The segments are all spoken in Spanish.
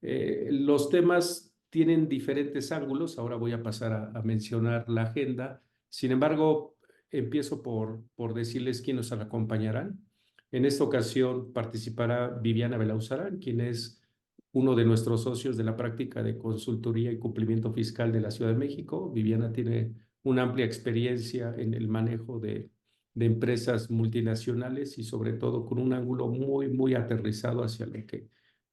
Los temas tienen diferentes ángulos, ahora voy a pasar a mencionar la agenda. Sin embargo, empiezo por decirles quiénes nos acompañarán. En esta ocasión participará Viviana Belauzarán, quien es uno de nuestros socios de la práctica de consultoría y cumplimiento fiscal de la Ciudad de México. Viviana tiene una amplia experiencia en el manejo de empresas multinacionales y sobre todo con un ángulo muy aterrizado hacia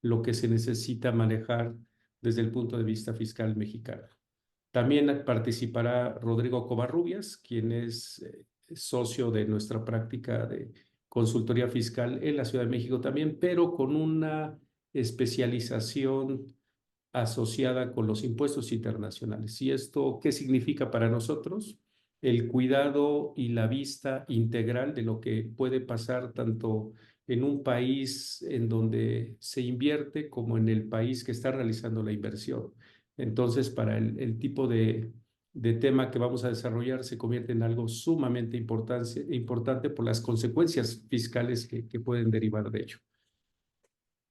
lo que se necesita manejar desde el punto de vista fiscal mexicano. También participará Rodrigo Covarrubias, quien es socio de nuestra práctica de consultoría fiscal en la Ciudad de México también, pero con una especialización asociada con los impuestos internacionales. ¿Y esto qué significa para nosotros? El cuidado y la vista integral de lo que puede pasar tanto en un país en donde se invierte como en el país que está realizando la inversión. Entonces, para el tipo de tema que vamos a desarrollar se convierte en algo sumamente importante por las consecuencias fiscales que pueden derivar de ello.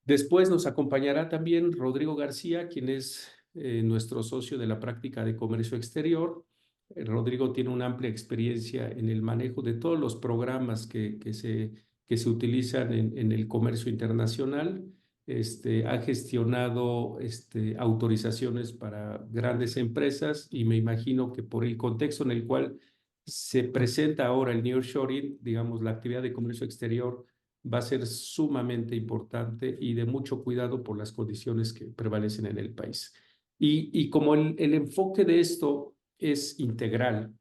Después nos acompañará también Rodrigo García, quien es nuestro socio de la práctica de comercio exterior. Rodrigo tiene una amplia experiencia en el manejo de todos los programas que se utilizan en el comercio internacional. Ha gestionado autorizaciones para grandes empresas y me imagino que por el contexto en el cual se presenta ahora el nearshoring, digamos, la actividad de comercio exterior va a ser sumamente importante y de mucho cuidado por las condiciones que prevalecen en el país. Y como el enfoque de esto es integral,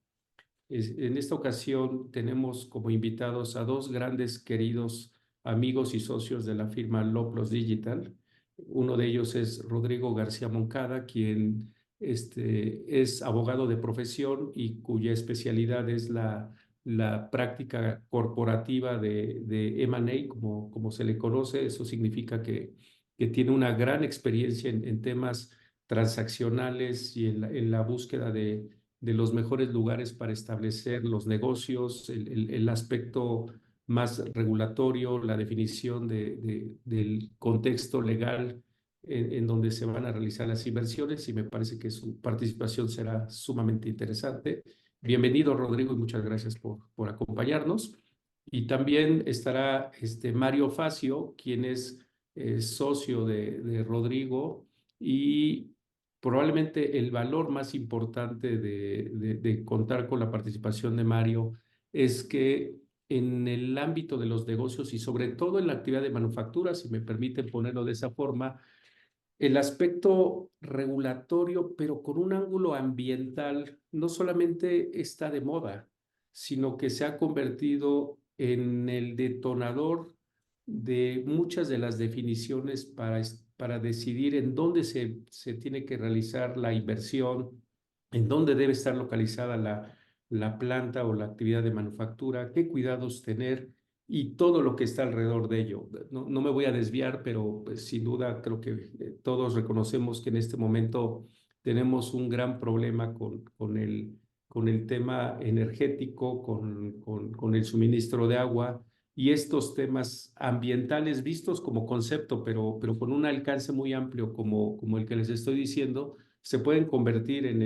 en esta ocasión tenemos como invitados a dos grandes queridos amigos y socios de la firma Loplos Digital. Uno de ellos es Rodrigo García Moncada, quien es abogado de profesión y cuya especialidad es la práctica corporativa de M&A, como se le conoce. Eso significa que tiene una gran experiencia en temas transaccionales y en la búsqueda de los mejores lugares para establecer los negocios, el aspecto más regulatorio, la definición del contexto legal en donde se van a realizar las inversiones y me parece que su participación será sumamente interesante. Bienvenido, Rodrigo, y muchas gracias por acompañarnos. Y también estará Mario Facio, quien es socio de Rodrigo y probablemente el valor más importante de contar con la participación de Mario es que en el ámbito de los negocios y sobre todo en la actividad de manufactura, si me permiten ponerlo de esa forma, el aspecto regulatorio, pero con un ángulo ambiental, no solamente está de moda, sino que se ha convertido en el detonador de muchas de las definiciones para decidir en dónde se tiene que realizar la inversión, en dónde debe estar localizada la planta o la actividad de manufactura, qué cuidados tener y todo lo que está alrededor de ello. No me voy a desviar, pero pues, sin duda creo que todos reconocemos que en este momento tenemos un gran problema con el tema energético, con el suministro de agua y estos temas ambientales vistos como concepto, pero con un alcance muy amplio como el que les estoy diciendo, se pueden convertir en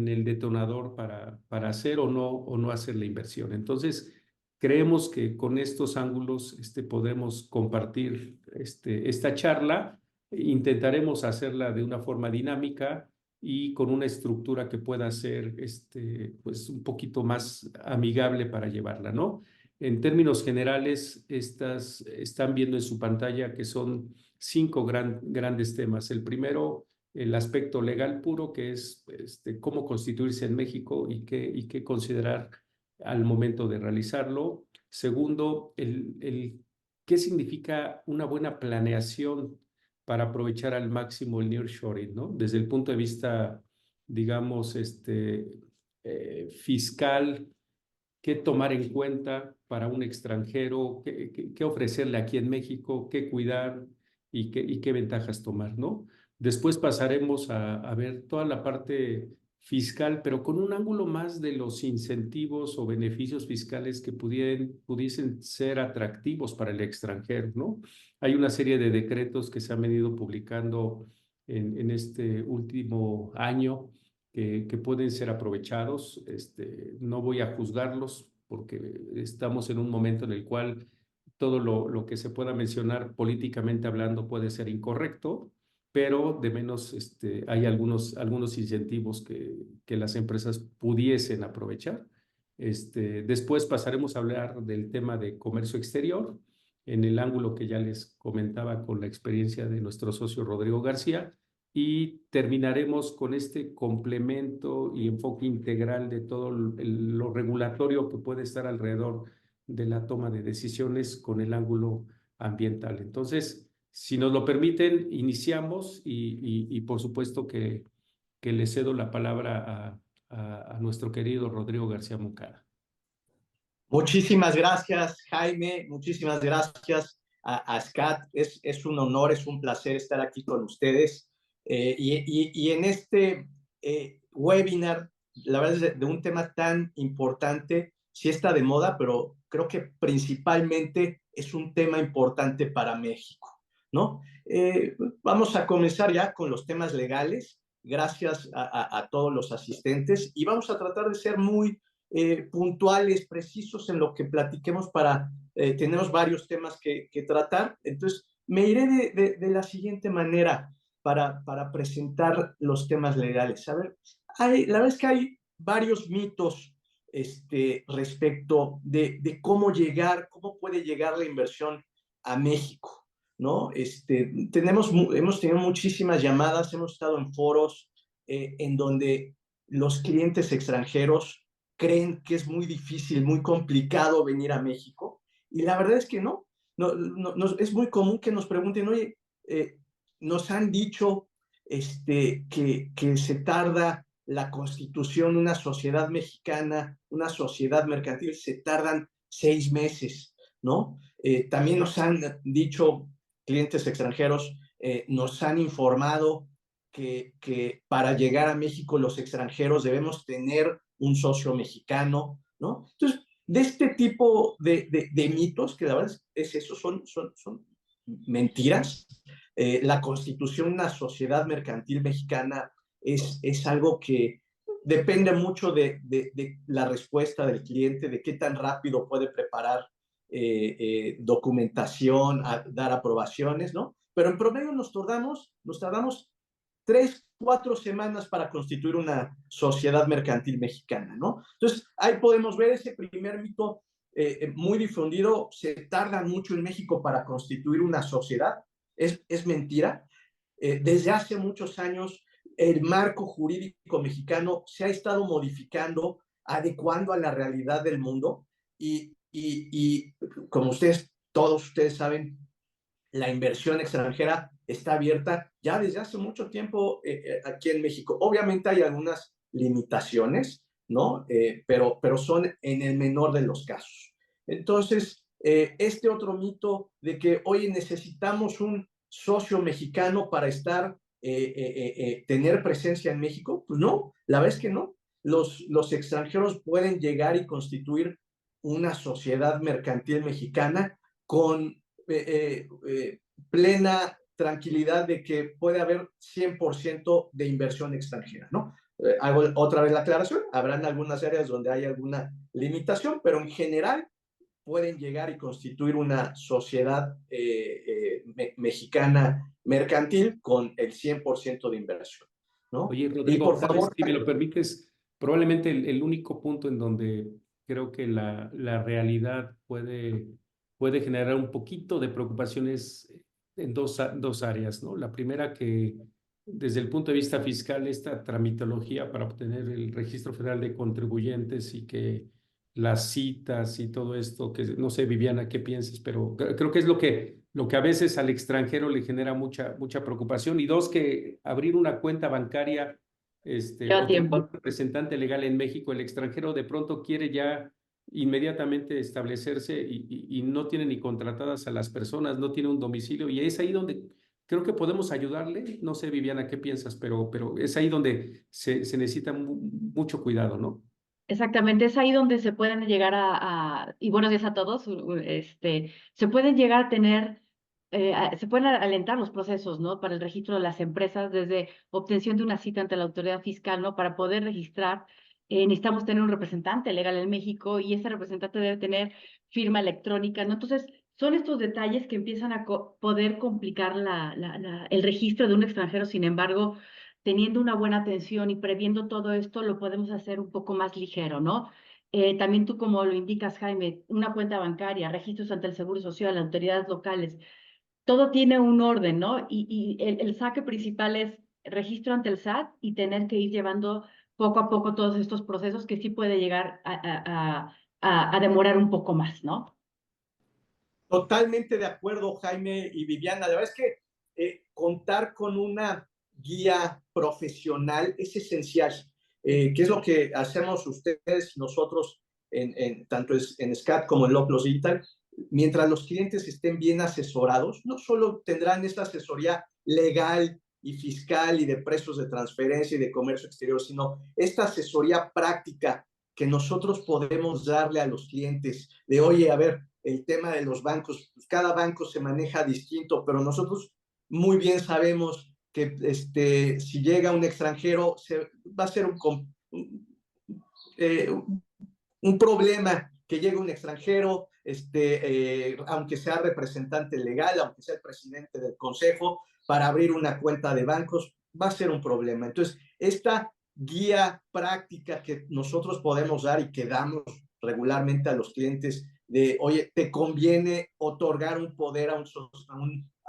el detonador para hacer o no hacer la inversión. Entonces, creemos que con estos ángulos podemos compartir esta charla. Intentaremos hacerla de una forma dinámica y con una estructura que pueda ser pues un poquito más amigable para llevarla, ¿no? En términos generales, estas están viendo en su pantalla que son cinco grandes temas. El primero, el aspecto legal puro, que es cómo constituirse en México y qué considerar al momento de realizarlo. Segundo, qué significa una buena planeación para aprovechar al máximo el nearshoring, ¿no? Desde el punto de vista, digamos, fiscal, qué tomar en cuenta para un extranjero, qué ofrecerle aquí en México, qué cuidar y qué ventajas tomar, ¿no? Después pasaremos a ver toda la parte fiscal, pero con un ángulo más de los incentivos o beneficios fiscales que pudiesen ser atractivos para el extranjero, ¿no? Hay una serie de decretos que se han venido publicando en este último año que pueden ser aprovechados. No voy a juzgarlos porque estamos en un momento en el cual todo lo que se pueda mencionar políticamente hablando puede ser incorrecto, pero de menos hay algunos incentivos que las empresas pudiesen aprovechar. Después pasaremos a hablar del tema de comercio exterior, en el ángulo que ya les comentaba con la experiencia de nuestro socio Rodrigo García, y terminaremos con este complemento y enfoque integral de todo lo regulatorio que puede estar alrededor de la toma de decisiones con el ángulo ambiental. Entonces, si nos lo permiten, iniciamos y por supuesto que le cedo la palabra a nuestro querido Rodrigo García Moncada. Muchísimas gracias, Jaime. Muchísimas gracias a SCAT. Es un honor, es un placer estar aquí con ustedes. Y en este webinar, la verdad es de un tema tan importante, sí está de moda, pero creo que principalmente es un tema importante para México, ¿no? Vamos a comenzar ya con los temas legales. Gracias a todos los asistentes y vamos a tratar de ser muy puntuales, precisos en lo que platiquemos tenemos varios temas que tratar. Entonces, me iré de la siguiente manera para presentar los temas legales. A ver, la verdad es que hay varios mitos respecto de cómo puede llegar la inversión a México, ¿no? Hemos tenido muchísimas llamadas, hemos estado en foros en donde los clientes extranjeros creen que es muy difícil, muy complicado venir a México, y la verdad es que no. Es muy común que nos pregunten, oye, nos han dicho que se tarda la constitución, una sociedad mexicana, una sociedad mercantil, se tardan 6 meses, ¿no? También nos han dicho clientes extranjeros, nos han informado que para llegar a México los extranjeros debemos tener un socio mexicano, ¿no? Entonces, de este tipo de mitos, que la verdad es eso, son mentiras. La constitución, una sociedad mercantil mexicana, es algo que depende mucho de la respuesta del cliente, de qué tan rápido puede preparar documentación, dar aprobaciones, ¿no? Pero en promedio nos tardamos 3, 4 semanas para constituir una sociedad mercantil mexicana, ¿no? Entonces, ahí podemos ver ese primer mito muy difundido. Se tarda mucho en México para constituir una sociedad. Es mentira. Desde hace muchos años, el marco jurídico mexicano se ha estado modificando, adecuando a la realidad del mundo y como todos ustedes saben, la inversión extranjera está abierta ya desde hace mucho tiempo aquí en México. Obviamente hay algunas limitaciones, ¿no? Pero son en el menor de los casos. Entonces, este otro mito de que, oye, necesitamos un socio mexicano para tener presencia en México, pues no, la verdad es que no. Los extranjeros pueden llegar y constituir una sociedad mercantil mexicana con plena tranquilidad de que puede haber 100% de inversión extranjera, ¿no? Hago otra vez la aclaración, habrán algunas áreas donde hay alguna limitación, pero en general pueden llegar y constituir una sociedad mexicana mercantil con el 100% de inversión, ¿no? Oye, Y Rodrigo, por ¿sabes? favor, Si me lo permites, probablemente el único punto en donde creo que la realidad puede generar un poquito de preocupaciones en dos áreas, ¿no? La primera, que desde el punto de vista fiscal, esta tramitología para obtener el Registro Federal de Contribuyentes y que las citas y todo esto, que no sé, Viviana, qué piensas, pero creo que es lo que a veces al extranjero le genera mucha preocupación. Y dos, que abrir una cuenta bancaria Lleva o tener un tiempo. representante legal en México, el extranjero de pronto quiere ya inmediatamente establecerse y no tiene ni contratadas a las personas, no tiene un domicilio, y es ahí donde creo que podemos ayudarle. No sé, Viviana, ¿qué piensas? Pero es ahí donde se necesita mucho cuidado, ¿no? Exactamente, es ahí donde se pueden llegar y buenos días a todos, se pueden llegar a tener, se pueden alentar los procesos, ¿no? Para el registro de las empresas, desde obtención de una cita ante la autoridad fiscal, ¿no? Para poder registrar, necesitamos tener un representante legal en México y ese representante debe tener firma electrónica, ¿no? Entonces, son estos detalles que empiezan a poder complicar el registro de un extranjero. Sin embargo, teniendo una buena atención y previendo todo esto, lo podemos hacer un poco más ligero, ¿no? También tú, como lo indicas, Jaime, una cuenta bancaria, registros ante el Seguro Social, autoridades locales, todo tiene un orden, ¿no? Y el saque principal es registro ante el SAT y tener que ir llevando poco a poco todos estos procesos que sí puede llegar a demorar un poco más, ¿no? Totalmente de acuerdo, Jaime y Viviana. La verdad es que contar con una guía profesional es esencial, que es lo que hacemos ustedes y nosotros, tanto en SCAT como en Loplos Digital. Mientras los clientes estén bien asesorados, no solo tendrán esta asesoría legal y fiscal y de precios de transferencia y de comercio exterior, sino esta asesoría práctica que nosotros podemos darle a los clientes de, oye, a ver, el tema de los bancos, pues cada banco se maneja distinto, pero nosotros muy bien sabemos que si llega un extranjero va a ser eh, un problema que llegue un extranjero, aunque sea representante legal, aunque sea el presidente del consejo, para abrir una cuenta de bancos, va a ser un problema. Entonces, esta guía práctica que nosotros podemos dar y que damos regularmente a los clientes de, oye, te conviene otorgar un poder a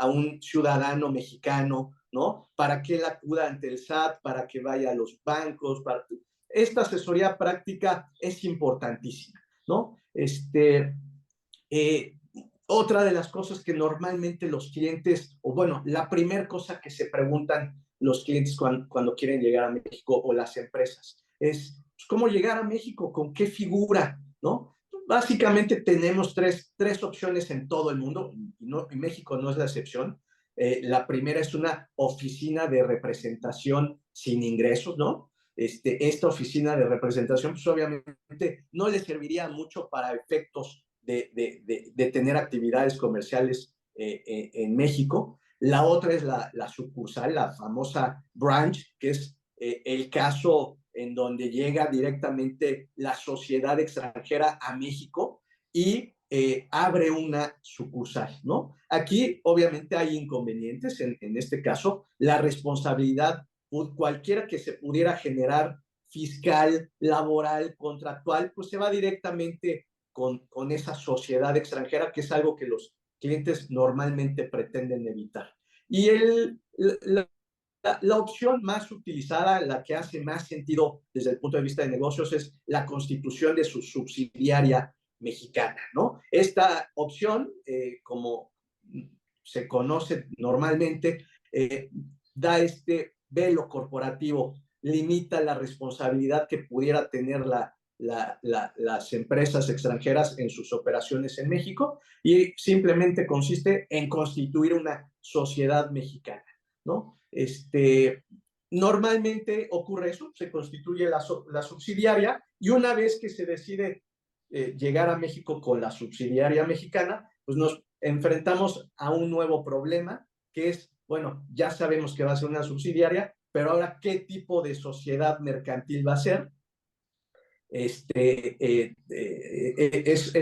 un ciudadano mexicano, ¿no? Para que él acuda ante el SAT, para que vaya a los bancos, esta asesoría práctica es importantísima, ¿no? Eh, Otra de las cosas que normalmente los clientes, o bueno, la primera cosa que se preguntan los clientes cuando quieren llegar a México o las empresas es, pues, ¿cómo llegar a México? ¿Con qué figura? ¿No? Básicamente tenemos tres opciones en todo el mundo, y México no es la excepción. La primera es una oficina de representación sin ingresos, ¿no? Esta oficina de representación, pues obviamente no le serviría mucho para efectos de tener actividades comerciales en México. La otra es la sucursal, la famosa branch, que es el caso en donde llega directamente la sociedad extranjera a México y abre una sucursal, ¿no? Aquí obviamente hay inconvenientes, en este caso, la responsabilidad cualquiera que se pudiera generar fiscal, laboral, contractual, pues se va directamente con esa sociedad extranjera, que es algo que los clientes normalmente pretenden evitar. Y la opción más utilizada, la que hace más sentido desde el punto de vista de negocios, es la constitución de su subsidiaria mexicana, ¿no? Esta opción, como se conoce normalmente, da este velo corporativo, limita la responsabilidad que pudiera tener las empresas extranjeras en sus operaciones en México y simplemente consiste en constituir una sociedad mexicana, ¿no? Normalmente ocurre eso, se constituye la subsidiaria y una vez que se decide llegar a México con la subsidiaria mexicana, pues nos enfrentamos a un nuevo problema que es, bueno, ya sabemos que va a ser una subsidiaria, pero ahora, ¿qué tipo de sociedad mercantil va a ser? Es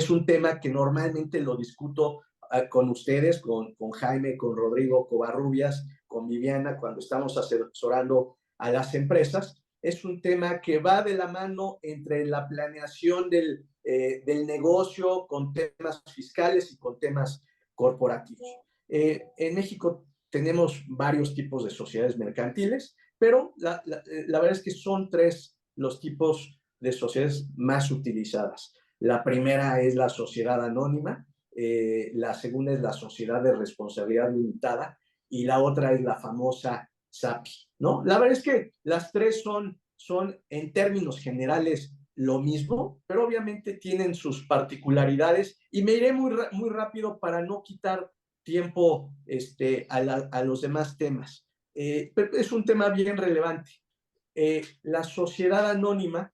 un tema que normalmente lo discuto con ustedes, con Jaime, con Rodrigo Covarrubias, con Viviana, cuando estamos asesorando a las empresas. Es un tema que va de la mano entre la planeación del negocio con temas fiscales y con temas corporativos. En México tenemos varios tipos de sociedades mercantiles, pero la verdad es que son tres los tipos de sociedades más utilizadas. La primera es la sociedad anónima, la segunda es la sociedad de responsabilidad limitada y la otra es la famosa SAPI, ¿no? La verdad es que las tres son en términos generales lo mismo, pero obviamente tienen sus particularidades y me iré muy rápido para no quitar tiempo a los demás temas. Pero es un tema bien relevante. La sociedad anónima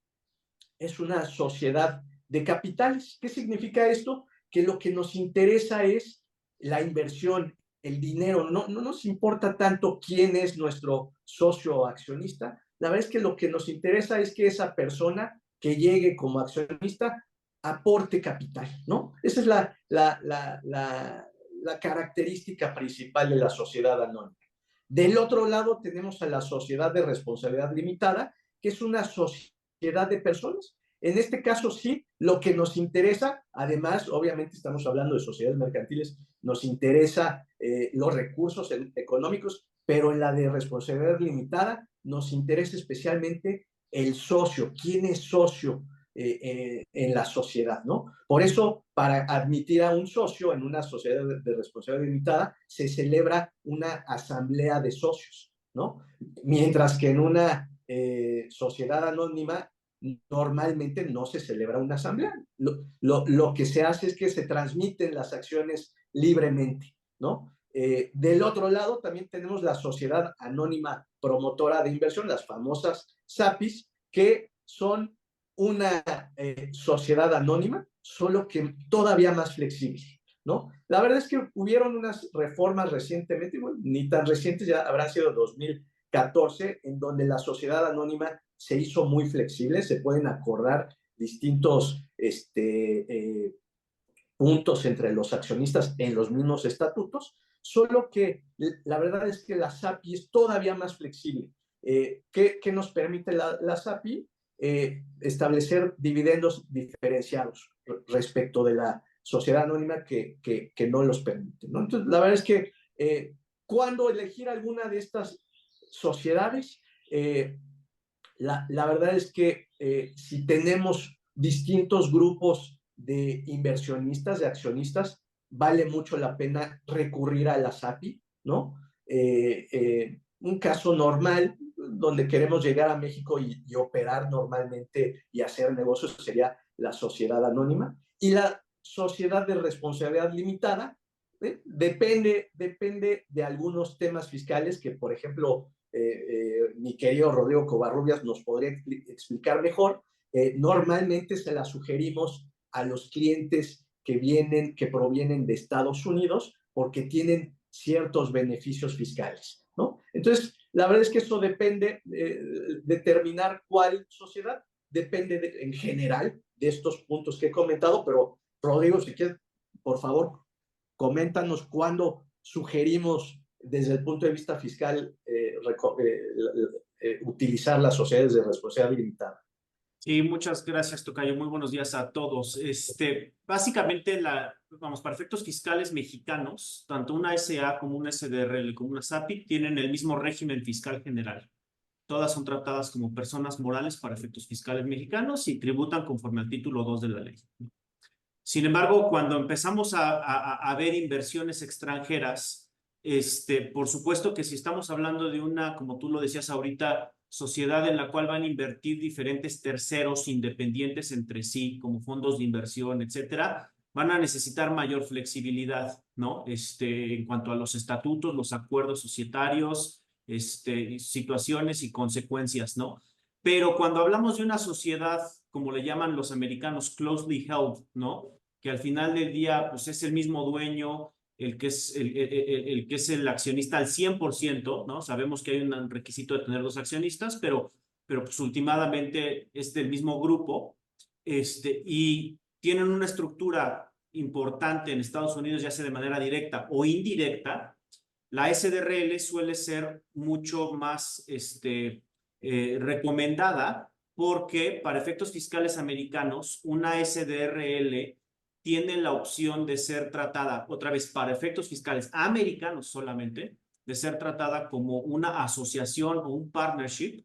es una sociedad de capitales. ¿Qué significa esto? Que lo que nos interesa es la inversión, el dinero. No nos importa tanto quién es nuestro socio o accionista. La verdad es que lo que nos interesa es que esa persona que llegue como accionista aporte capital, ¿no? Esa es la característica principal de la sociedad anónima. Del otro lado tenemos a la sociedad de responsabilidad limitada, que es una sociedad de personas. En este caso sí, lo que nos interesa, además, obviamente estamos hablando de sociedades mercantiles, nos interesa los recursos económicos, pero en la de responsabilidad limitada nos interesa especialmente el socio, quién es socio en la sociedad, ¿no? Por eso, para admitir a un socio en una sociedad de responsabilidad limitada, se celebra una asamblea de socios, ¿no? Mientras que en una sociedad anónima normalmente no se celebra una asamblea. Lo que se hace es que se transmiten las acciones libremente, ¿no? Del otro lado también tenemos la Sociedad Anónima Promotora de Inversión, las famosas SAPIs, que son una sociedad anónima, solo que todavía más flexible, ¿no? La verdad es que hubieron unas reformas recientemente, bueno, ni tan recientes, ya habrán sido 2014, en donde la sociedad anónima se hizo muy flexible, se pueden acordar distintos puntos entre los accionistas en los mismos estatutos, solo que la verdad es que la SAPI es todavía más flexible. ¿Qué nos permite la SAPI? Establecer dividendos diferenciados respecto de la sociedad anónima que no los permite, ¿no? Entonces, la verdad es que ¿cuándo elegir alguna de estas sociedades? La verdad es que si tenemos distintos grupos de inversionistas, de accionistas, vale mucho la pena recurrir a la SAPI, ¿no? Un caso normal donde queremos llegar a México y operar normalmente y hacer negocios sería la sociedad anónima. Y la sociedad de responsabilidad limitada depende de algunos temas fiscales que, por ejemplo, mi querido Rodrigo Covarrubias nos podría explicar mejor. Normalmente se la sugerimos a los clientes que provienen de Estados Unidos porque tienen ciertos beneficios fiscales, ¿no? Entonces, la verdad es que eso depende, determinar cuál sociedad, depende en general de estos puntos que he comentado, pero Rodrigo, si quieres, por favor, coméntanos cuándo sugerimos desde el punto de vista fiscal utilizar las sociedades de responsabilidad limitada. Sí, muchas gracias, tocayo. Muy buenos días a todos. Básicamente, para efectos fiscales mexicanos, tanto una SA como una SDRL como una SAPI tienen el mismo régimen fiscal general. Todas son tratadas como personas morales para efectos fiscales mexicanos y tributan conforme al título 2 de la ley. Sin embargo, cuando empezamos a ver inversiones extranjeras, por supuesto que si estamos hablando de una, como tú lo decías ahorita, sociedad en la cual van a invertir diferentes terceros independientes entre sí, como fondos de inversión, etcétera, van a necesitar mayor flexibilidad, ¿no? En cuanto a los estatutos, los acuerdos societarios, situaciones y consecuencias, ¿no? Pero cuando hablamos de una sociedad, como le llaman los americanos, closely held, ¿no? Que al final del día, pues es el mismo dueño, el que es el accionista al 100%, ¿no? Sabemos que hay un requisito de tener dos accionistas, pero pues últimamente es del mismo grupo, y tienen una estructura importante en Estados Unidos, ya sea de manera directa o indirecta. La SDRL suele ser mucho más recomendada porque para efectos fiscales americanos, una SDRL tiene la opción de ser tratada, otra vez, para efectos fiscales americanos solamente, de ser tratada como una asociación o un partnership,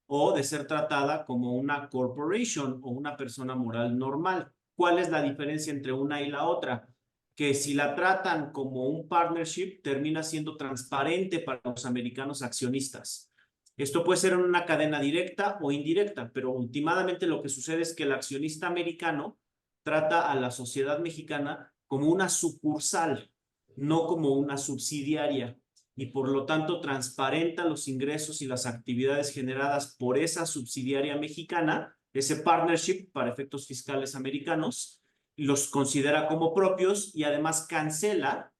o de ser tratada como una corporation o una persona moral normal. ¿Cuál es la diferencia entre una y la otra? Que si la tratan como un partnership, termina siendo transparente para los americanos accionistas. Esto puede ser en una cadena directa o indirecta, pero últimamente lo que sucede es que el accionista americano trata a la sociedad mexicana como una sucursal no como una subsidiaria, y por lo tanto transparenta los ingresos y las actividades generadas por esa subsidiaria mexicana, ese partnership para efectos fiscales americanos, los considera como propios y además cancela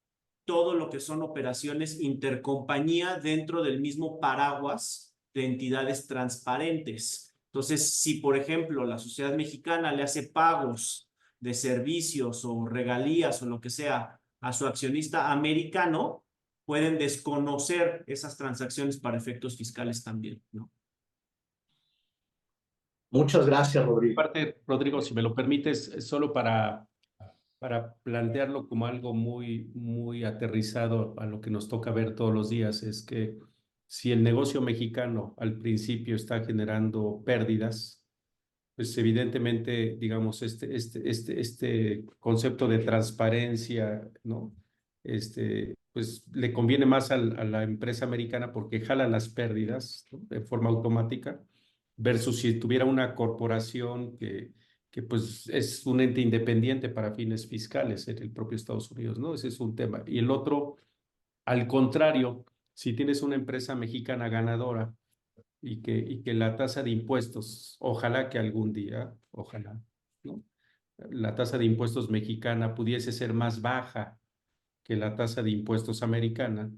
todo lo que son operaciones intercompañía dentro del mismo paraguas de entidades transparentes. Entonces, si por ejemplo la sociedad mexicana le hace pagos de servicios o regalías o lo que sea a su accionista americano, pueden desconocer esas transacciones para efectos fiscales también, ¿no? Muchas gracias, Rodrigo. Aparte, Rodrigo, si me lo permites, solo para plantearlo como algo muy aterrizado a lo que nos toca ver todos los días, es que si el negocio mexicano al principio está generando pérdidas, pues evidentemente, digamos, este concepto de transparencia, ¿no? Pues le conviene más a la empresa americana porque jala las pérdidas, ¿no?, de forma automática, versus si tuviera una corporación que pues es un ente independiente para fines fiscales en el propio Estados Unidos, ¿no? Ese es un tema. Y el otro, al contrario, si tienes una empresa mexicana ganadora y que la tasa de impuestos, ojalá que algún día, ojalá, ¿no?, la tasa de impuestos mexicana pudiese ser más baja que la tasa de impuestos americana,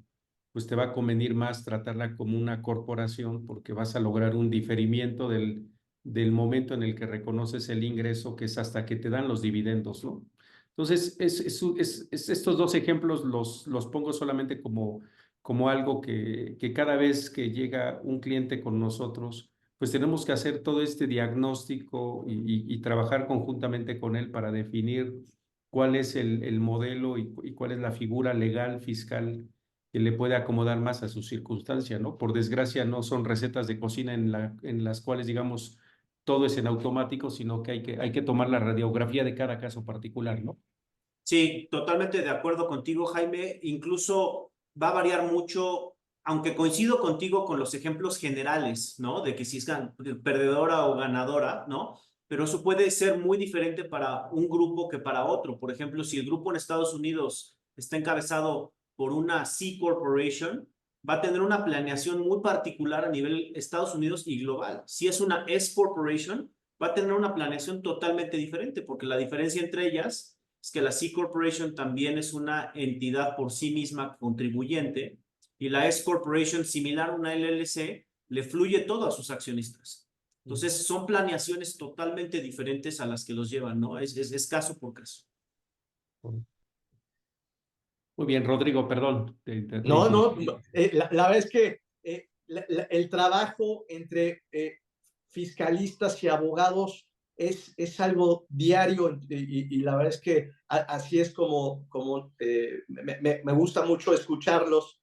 pues te va a convenir más tratarla como una corporación porque vas a lograr un diferimiento del momento en el que reconoces el ingreso, que es hasta que te dan los dividendos, ¿no? Entonces, estos dos ejemplos los pongo solamente como algo que cada vez que llega un cliente con nosotros, pues tenemos que hacer todo este diagnóstico y trabajar conjuntamente con él para definir cuál es el modelo y cuál es la figura legal fiscal que le puede acomodar más a su circunstancia, ¿no? Por desgracia, no son recetas de cocina en las cuales, digamos, todo es en automático, sino que hay que tomar la radiografía de cada caso particular, ¿no? Sí, totalmente de acuerdo contigo, Jaime. Incluso va a variar mucho, aunque coincido contigo con los ejemplos generales, ¿no? De que si es perdedora o ganadora, ¿no? Pero eso puede ser muy diferente para un grupo que para otro. Por ejemplo, si el grupo en Estados Unidos está encabezado por una C Corporation, va a tener una planeación muy particular a nivel Estados Unidos y global. Si es una S Corporation, va a tener una planeación totalmente diferente, porque la diferencia entre ellas es que la C Corporation también es una entidad por sí misma contribuyente y la S Corporation, similar a una LLC, le fluye todo a sus accionistas. Entonces, son planeaciones totalmente diferentes a las que los llevan, ¿no? Es caso por caso. Muy bien, Rodrigo, perdón. No, la verdad es que el trabajo entre fiscalistas y abogados es algo diario y la verdad es que así es como me gusta mucho escucharlos,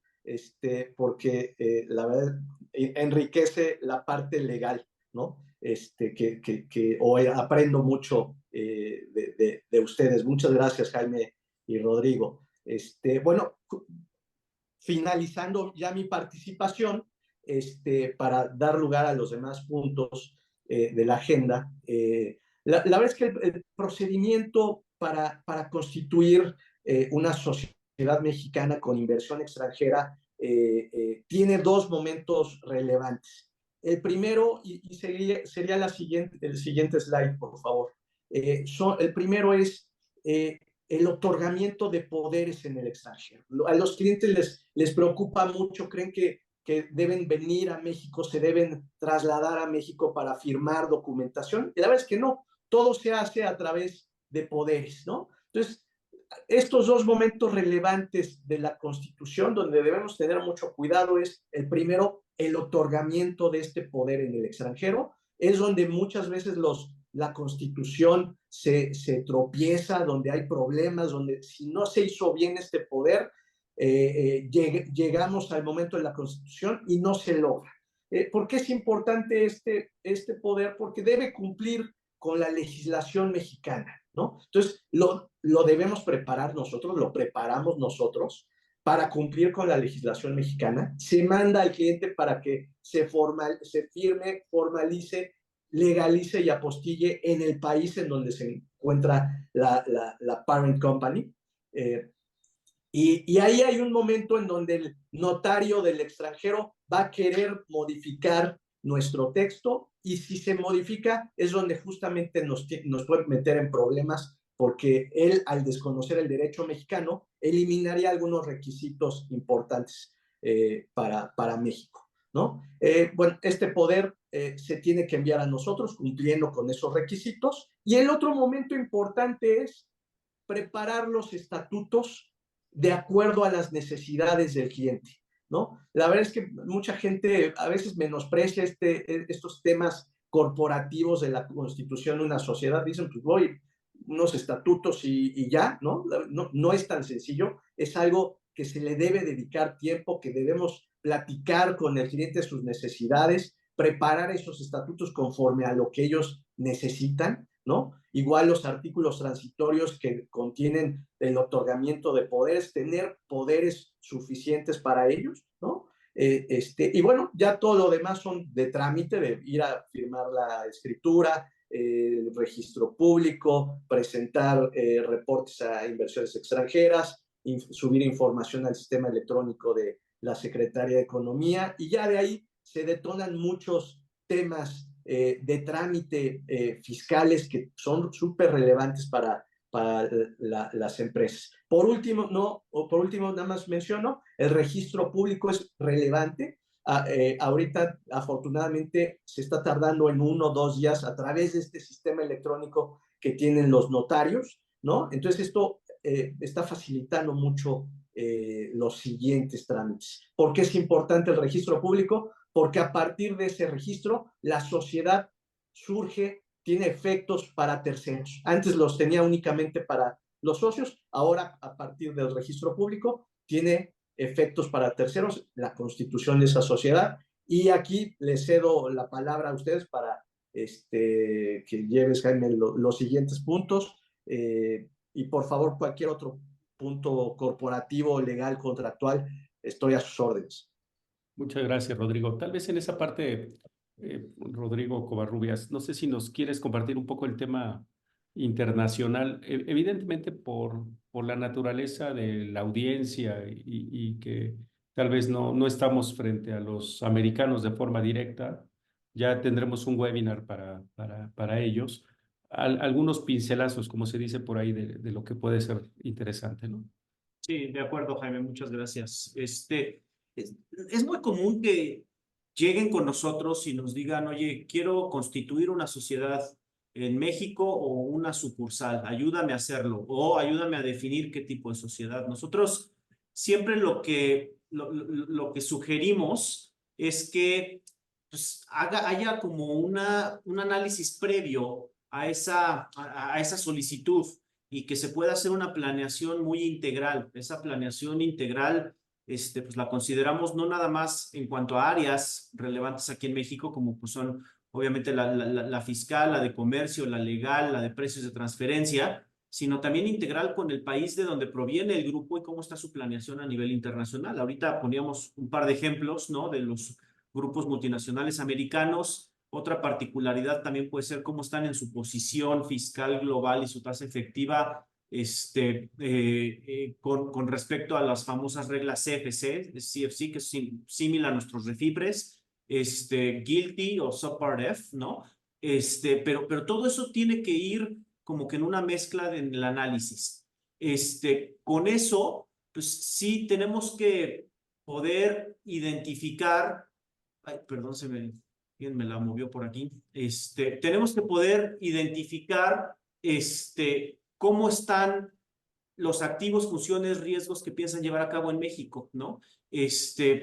porque la verdad enriquece la parte legal, ¿no? Hoy aprendo mucho de ustedes. Muchas gracias, Jaime y Rodrigo. Bueno, finalizando ya mi participación, para dar lugar a los demás puntos de la agenda. La verdad es que el procedimiento para constituir una sociedad mexicana con inversión extranjera tiene dos momentos relevantes. El primero, y sería el siguiente slide, por favor. El primero es el otorgamiento de poderes en el extranjero. A los clientes les preocupa mucho, creen que deben venir a México, se deben trasladar a México para firmar documentación. Y la verdad es que no, todo se hace a través de poderes, ¿no? Entonces, estos dos momentos relevantes de la Constitución, donde debemos tener mucho cuidado, es el primero, el otorgamiento de este poder en el extranjero, es donde muchas veces la Constitución se tropieza, donde hay problemas, donde si no se hizo bien este poder, llegamos al momento de la Constitución y no se logra. ¿Por qué es importante este poder? Porque debe cumplir con la legislación mexicana, ¿no? Entonces, lo debemos preparar nosotros, lo preparamos nosotros para cumplir con la legislación mexicana. Se manda al cliente para que se firme, formalice, legalice y apostille en el país en donde se encuentra la parent company. Y ahí hay un momento en donde el notario del extranjero va a querer modificar nuestro texto, y si se modifica es donde justamente nos puede meter en problemas, porque él, al desconocer el derecho mexicano, eliminaría algunos requisitos importantes para México, ¿no? Bueno, este poder se tiene que enviar a nosotros cumpliendo con esos requisitos. Y el otro momento importante es preparar los estatutos de acuerdo a las necesidades del cliente, ¿no? La verdad es que mucha gente a veces menosprecia estos temas corporativos de la constitución de una sociedad. Dicen, pues voy, unos estatutos y ya, ¿no? ¿no? No es tan sencillo, es algo que se le debe dedicar tiempo, que debemos platicar con el cliente sus necesidades, preparar esos estatutos conforme a lo que ellos necesitan, ¿no? Igual los artículos transitorios que contienen el otorgamiento de poderes, tener poderes suficientes para ellos, ¿no? Y bueno, ya todo lo demás son de trámite, de ir a firmar la escritura, el registro público, presentar reportes a inversiones extranjeras, subir información al sistema electrónico de la Secretaría de Economía, y ya de ahí se detonan muchos temas de trámite fiscales que son súper relevantes para las empresas. Por último, nada más menciono, el registro público es relevante. Ahorita, afortunadamente, se está tardando en 1 o 2 días a través de este sistema electrónico que tienen los notarios, ¿no? Entonces, esto está facilitando mucho los siguientes trámites. ¿Por qué es importante el registro público? Porque a partir de ese registro, la sociedad tiene efectos para terceros. Antes los tenía únicamente para los socios, ahora a partir del registro público tiene efectos para terceros, la constitución de esa sociedad. Y aquí les cedo la palabra a ustedes para que lleves, Jaime, los siguientes puntos. Y por favor, cualquier otro punto corporativo, legal, contractual, estoy a sus órdenes. Muchas gracias, Rodrigo. Tal vez en esa parte, Rodrigo Covarrubias, no sé si nos quieres compartir un poco el tema internacional, evidentemente por la naturaleza de la audiencia y que tal vez no estamos frente a los americanos de forma directa. Ya tendremos un webinar para ellos. Algunos pincelazos, como se dice por ahí, de lo que puede ser interesante, ¿no? Sí, de acuerdo, Jaime, muchas gracias. Es muy común que lleguen con nosotros y nos digan, oye, quiero constituir una sociedad en México o una sucursal, ayúdame a hacerlo o ayúdame a definir qué tipo de sociedad. Nosotros siempre lo que sugerimos es que pues, haya como un análisis previo a esa solicitud y que se pueda hacer una planeación muy integral. Esa planeación integral pues la consideramos no nada más en cuanto a áreas relevantes aquí en México, como pues son obviamente la fiscal, la de comercio, la legal, la de precios de transferencia, sino también integral con el país de donde proviene el grupo y cómo está su planeación a nivel internacional. Ahorita poníamos un par de ejemplos, ¿no? De los grupos multinacionales americanos. Otra particularidad también puede ser cómo están en su posición fiscal global y su tasa efectiva con respecto a las famosas reglas CFC, que es similar a nuestros refibres, GILTI o Subpart F, ¿no? Pero todo eso tiene que ir como que en una mezcla del análisis. Con eso, pues sí tenemos que poder identificar, ay, perdón, alguien me la movió por aquí, tenemos que poder identificar, cómo están los activos, funciones, riesgos que piensan llevar a cabo en México, ¿no?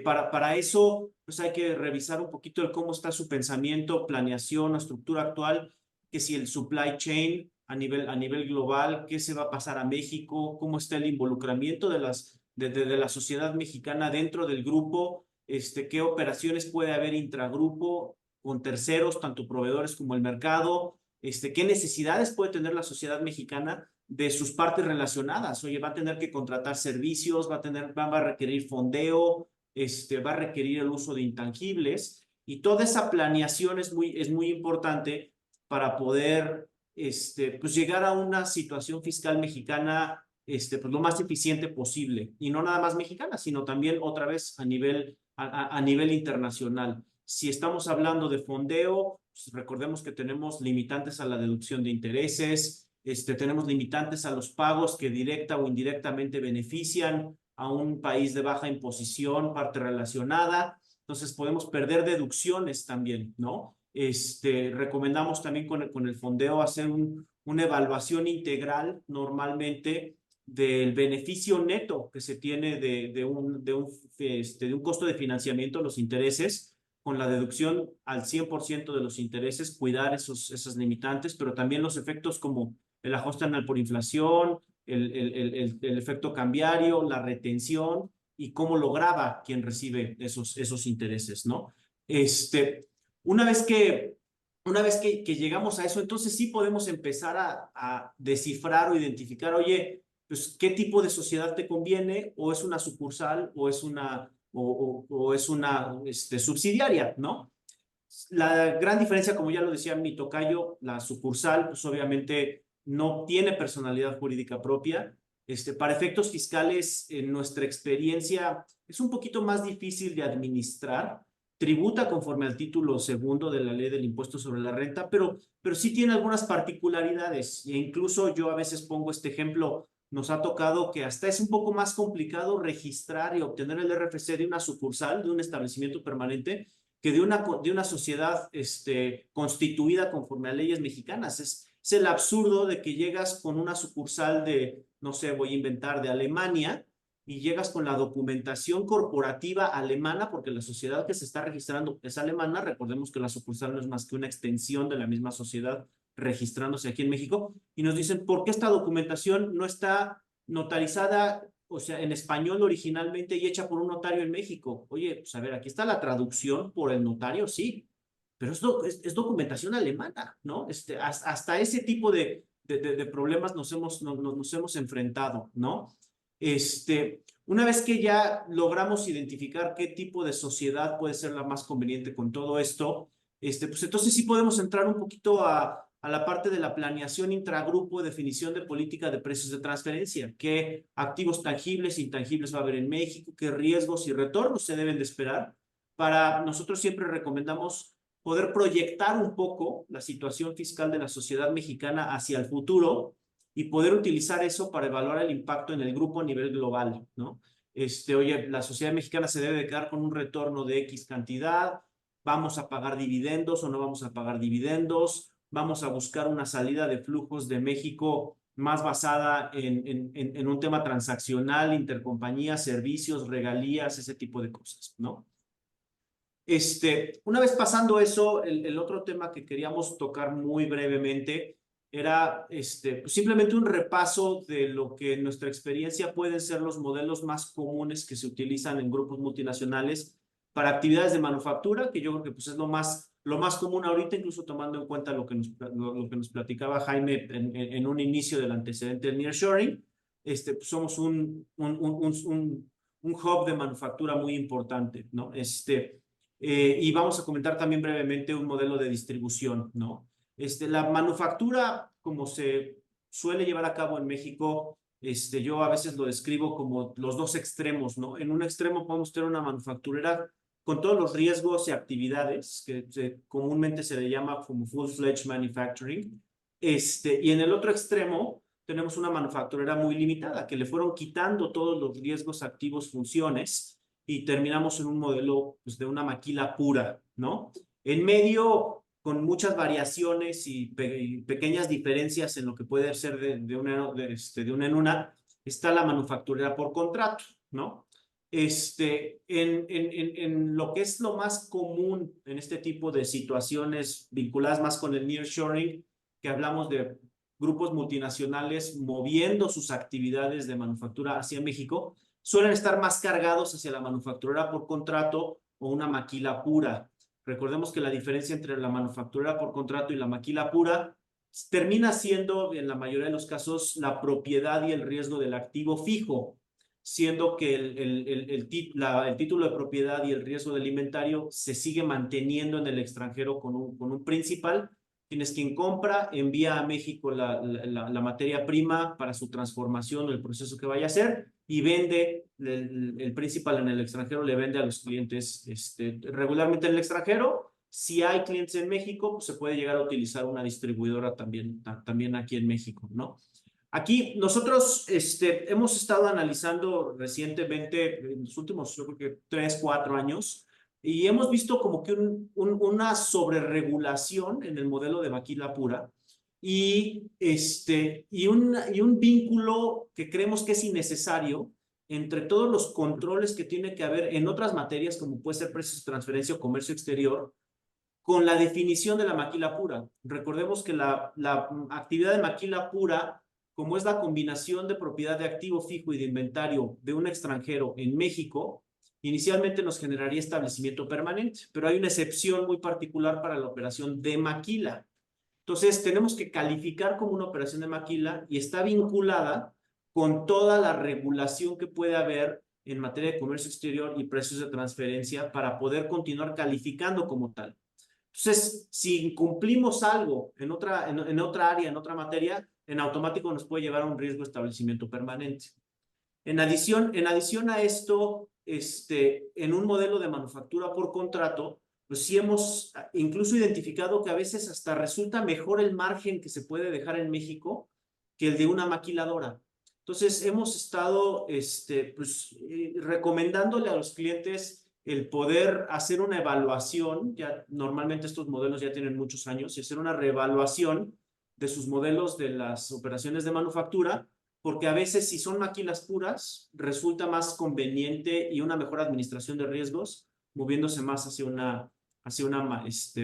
Para eso, pues hay que revisar un poquito el cómo está su pensamiento, planeación, estructura actual, que si el supply chain a nivel global, qué se va a pasar a México, cómo está el involucramiento de la sociedad mexicana dentro del grupo, qué operaciones puede haber intragrupo con terceros, tanto proveedores como el mercado, qué necesidades puede tener la sociedad mexicana de sus partes relacionadas. Oye, va a tener que contratar servicios, va a requerir fondeo, va a requerir el uso de intangibles, y toda esa planeación es muy importante para poder pues llegar a una situación fiscal mexicana pues lo más eficiente posible. Y no nada más mexicana, sino también otra vez a nivel internacional. Si estamos hablando de fondeo, pues recordemos que tenemos limitantes a la deducción de intereses, tenemos limitantes a los pagos que directa o indirectamente benefician a un país de baja imposición, parte relacionada. Entonces podemos perder deducciones también, ¿no? Recomendamos también con el fondeo hacer una evaluación integral normalmente del beneficio neto que se tiene de un costo de financiamiento, los intereses, con la deducción al 100% de los intereses, cuidar esas limitantes, pero también los efectos como el ajuste anual por inflación, el efecto cambiario, la retención y cómo lo graba quien recibe esos intereses, ¿no? Una vez que llegamos a eso, entonces sí podemos empezar a descifrar o identificar, oye, pues, ¿qué tipo de sociedad te conviene? ¿O es una sucursal o es una subsidiaria, ¿no? La gran diferencia, como ya lo decía mi tocayo, la sucursal, pues obviamente no tiene personalidad jurídica propia. Para efectos fiscales, en nuestra experiencia, es un poquito más difícil de administrar. Tributa conforme al título segundo de la ley del impuesto sobre la renta, pero sí tiene algunas particularidades. E incluso yo a veces pongo este ejemplo, nos ha tocado que hasta es un poco más complicado registrar y obtener el RFC de una sucursal, de un establecimiento permanente, que de una sociedad constituida conforme a leyes mexicanas. Es el absurdo de que llegas con una sucursal de, no sé, voy a inventar, de Alemania, y llegas con la documentación corporativa alemana, porque la sociedad que se está registrando es alemana. Recordemos que la sucursal no es más que una extensión de la misma sociedad registrándose aquí en México, y nos dicen, ¿por qué esta documentación no está notarizada, o sea, en español originalmente y hecha por un notario en México? Oye, pues a ver, aquí está la traducción por el notario, sí, pero es documentación alemana, ¿no? Hasta ese tipo de problemas nos hemos enfrentado, ¿no? Una vez que ya logramos identificar qué tipo de sociedad puede ser la más conveniente con todo esto, pues entonces sí podemos entrar un poquito a la parte de la planeación intragrupo, definición de política de precios de transferencia, qué activos tangibles e intangibles va a haber en México, qué riesgos y retornos se deben de esperar. Nosotros siempre recomendamos poder proyectar un poco la situación fiscal de la sociedad mexicana hacia el futuro y poder utilizar eso para evaluar el impacto en el grupo a nivel global, ¿no? Oye, la sociedad mexicana se debe de quedar con un retorno de X cantidad, vamos a pagar dividendos o no vamos a pagar dividendos, vamos a buscar una salida de flujos de México más basada en un tema transaccional, intercompañía, servicios, regalías, ese tipo de cosas, ¿no? Una vez pasando eso, el otro tema que queríamos tocar muy brevemente era pues simplemente un repaso de lo que en nuestra experiencia pueden ser los modelos más comunes que se utilizan en grupos multinacionales para actividades de manufactura, que yo creo que pues, es lo más común ahorita, incluso tomando en cuenta lo que nos platicaba Jaime en un inicio del antecedente del nearshoring. Pues somos un hub de manufactura muy importante, ¿no? Y vamos a comentar también brevemente un modelo de distribución, ¿no? La manufactura, como se suele llevar a cabo en México, yo a veces lo describo como los dos extremos, ¿no? En un extremo podemos tener una manufacturera con todos los riesgos y actividades que comúnmente se le llama como full-fledged manufacturing, y en el otro extremo tenemos una manufacturera muy limitada, que le fueron quitando todos los riesgos, activos, funciones, y terminamos en un modelo pues, de una maquila pura, ¿no? En medio, con muchas variaciones y pequeñas diferencias en lo que puede ser de una en una, está la manufacturera por contrato, ¿no? En lo que es lo más común en este tipo de situaciones vinculadas más con el nearshoring, que hablamos de grupos multinacionales moviendo sus actividades de manufactura hacia México, suelen estar más cargados hacia la manufacturera por contrato o una maquila pura. Recordemos que la diferencia entre la manufacturera por contrato y la maquila pura termina siendo, en la mayoría de los casos, la propiedad y el riesgo del activo fijo, siendo que el título de propiedad y el riesgo del inventario se sigue manteniendo en el extranjero con un principal Tienes quien compra, envía a México la materia prima para su transformación o el proceso que vaya a hacer y vende, el principal en el extranjero le vende a los clientes regularmente en el extranjero. Si hay clientes en México, pues se puede llegar a utilizar una distribuidora también aquí en México, ¿no? Aquí nosotros hemos estado analizando recientemente, en los últimos, yo creo que 3, 4 años, y hemos visto como que una sobreregulación en el modelo de maquila pura y un vínculo que creemos que es innecesario entre todos los controles que tiene que haber en otras materias, como puede ser precios de transferencia o comercio exterior, con la definición de la maquila pura. Recordemos que la actividad de maquila pura, como es la combinación de propiedad de activo fijo y de inventario de un extranjero en México, inicialmente nos generaría establecimiento permanente, pero hay una excepción muy particular para la operación de maquila. Entonces, tenemos que calificar como una operación de maquila y está vinculada con toda la regulación que puede haber en materia de comercio exterior y precios de transferencia para poder continuar calificando como tal. Entonces, si incumplimos algo en otra área, en otra materia, en automático nos puede llevar a un riesgo de establecimiento permanente. En adición a esto, en un modelo de manufactura por contrato, pues sí hemos incluso identificado que a veces hasta resulta mejor el margen que se puede dejar en México que el de una maquiladora. Entonces, hemos estado recomendándole a los clientes el poder hacer una evaluación. Ya normalmente estos modelos ya tienen muchos años, y hacer una reevaluación de sus modelos de las operaciones de manufactura, porque a veces si son maquilas puras, resulta más conveniente y una mejor administración de riesgos, moviéndose más hacia una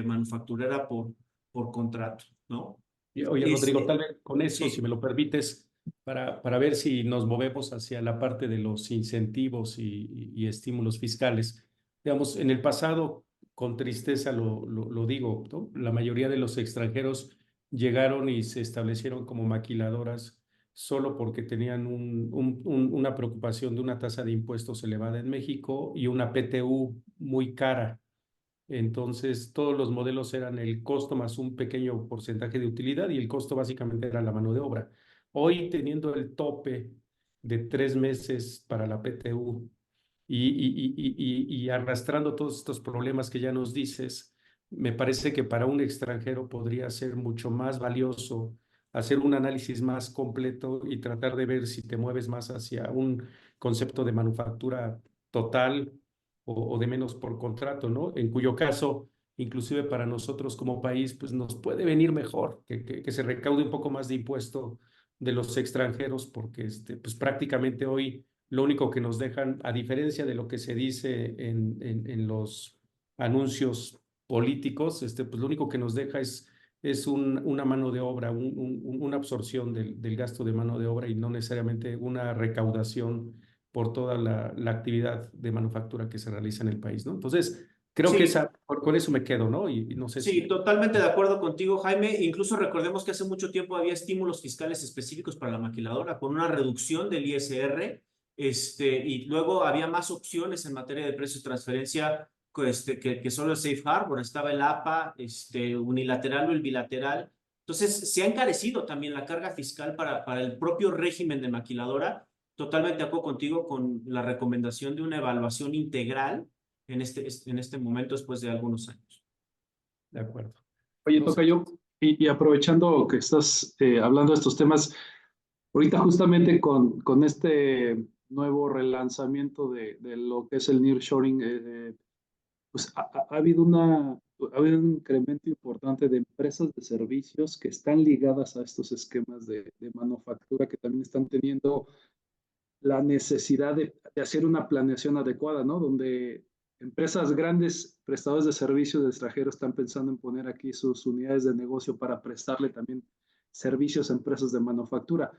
manufacturera por contrato, ¿no? Oye, Rodrigo, tal vez con eso, Sí. si me lo permites, para ver si nos movemos hacia la parte de los incentivos y estímulos fiscales. Digamos, en el pasado, con tristeza lo digo, ¿no? La mayoría de los extranjeros llegaron y se establecieron como maquiladoras solo porque tenían una preocupación de una tasa de impuestos elevada en México y una PTU muy cara. Entonces, todos los modelos eran el costo más un pequeño porcentaje de utilidad, y el costo básicamente era la mano de obra. Hoy, teniendo el tope de 3 meses para la PTU y arrastrando todos estos problemas que ya nos dices, me parece que para un extranjero podría ser mucho más valioso hacer un análisis más completo y tratar de ver si te mueves más hacia un concepto de manufactura total o de menos por contrato, ¿no? En cuyo caso, inclusive para nosotros como país, pues nos puede venir mejor que se recaude un poco más de impuesto de los extranjeros, porque pues prácticamente hoy lo único que nos dejan, a diferencia de lo que se dice en los anuncios políticos, pues lo único que nos deja es una mano de obra, una absorción del gasto de mano de obra, y no necesariamente una recaudación por toda la actividad de manufactura que se realiza en el país, ¿no? Entonces, creo que Sí. con eso me quedo, ¿no? Y no sé Sí, si... totalmente de acuerdo contigo, Jaime. Incluso recordemos que hace mucho tiempo había estímulos fiscales específicos para la maquiladora, con una reducción del ISR, y luego había más opciones en materia de precios de transferencia, que solo el Safe Harbor. Estaba el APA, unilateral o el bilateral. Entonces, se ha encarecido también la carga fiscal para el propio régimen de maquiladora. Totalmente de acuerdo contigo con la recomendación de una evaluación integral en este momento, después de algunos años. De acuerdo. Oye, No sé. tocayo, y aprovechando que estás hablando de estos temas, ahorita justamente con este nuevo relanzamiento de lo que es el nearshoring, pues ha habido un incremento importante de empresas de servicios que están ligadas a estos esquemas de manufactura, que también están teniendo la necesidad de hacer una planeación adecuada, ¿no? Donde empresas grandes, prestadores de servicios de extranjeros, están pensando en poner aquí sus unidades de negocio para prestarle también servicios a empresas de manufactura.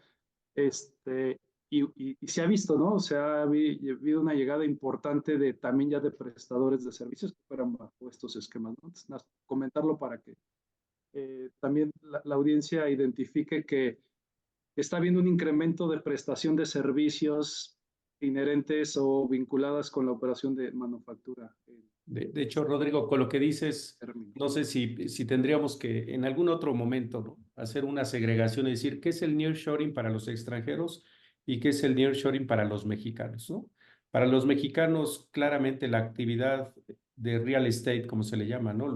Y se ha visto, ¿no? O sea, ha habido una llegada importante también ya de prestadores de servicios que fueran bajo estos esquemas, ¿no? Entonces, comentarlo para que también la audiencia identifique que está habiendo un incremento de prestación de servicios inherentes o vinculadas con la operación de manufactura. De hecho, Rodrigo, con lo que dices, no sé si tendríamos que en algún otro momento, ¿no?, hacer una segregación y decir qué es el nearshoring para los extranjeros y qué es el nearshoring para los mexicanos, ¿no? Para los mexicanos, claramente la actividad de real estate, como se le llama, ¿no?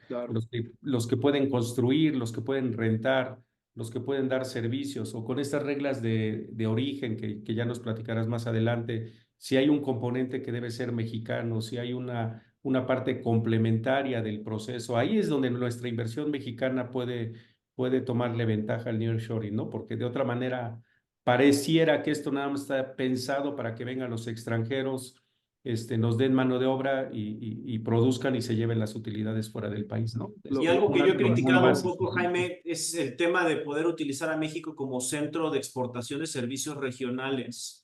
Claro. Los que pueden construir, los que pueden rentar, los que pueden dar servicios, o con estas reglas de origen que ya nos platicarás más adelante, si hay un componente que debe ser mexicano, si hay una parte complementaria del proceso, ahí es donde nuestra inversión mexicana puede tomarle ventaja al nearshoring, ¿no? Porque de otra manera pareciera que esto nada más está pensado para que vengan los extranjeros, nos den mano de obra y produzcan y se lleven las utilidades fuera del país, ¿no? Y algo que yo he Lo muy criticado un básico. poco, Jaime, es el tema de poder utilizar a México como centro de exportación de servicios regionales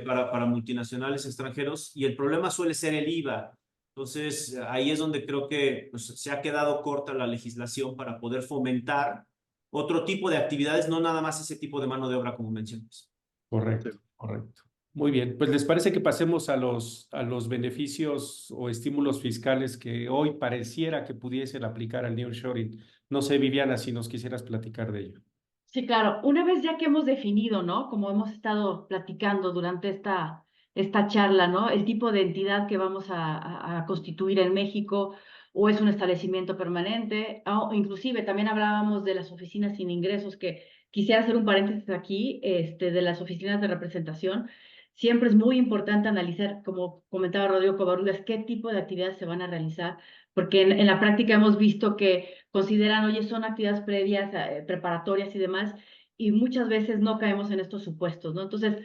para multinacionales extranjeros, y el problema suele ser el IVA. Entonces, ahí es donde creo que pues, se ha quedado corta la legislación para poder fomentar otro tipo de actividades, no nada más ese tipo de mano de obra como mencionas. Correcto, correcto. Muy bien, pues ¿les parece que pasemos a los beneficios o estímulos fiscales que hoy pareciera que pudiesen aplicar al nearshoring? No sé, Viviana, si nos quisieras platicar de ello. Sí, claro. Una vez ya que hemos definido, ¿no? Como hemos estado platicando durante esta charla, ¿no? El tipo de entidad que vamos a constituir en México, o es un establecimiento permanente, o inclusive también hablábamos de las oficinas sin ingresos, que quisiera hacer un paréntesis aquí, de las oficinas de representación. Siempre es muy importante analizar, como comentaba Rodrigo Covarrubias, qué tipo de actividades se van a realizar, porque en la práctica hemos visto que consideran, oye, son actividades previas, preparatorias y demás, y muchas veces no caemos en estos supuestos, ¿no? Entonces,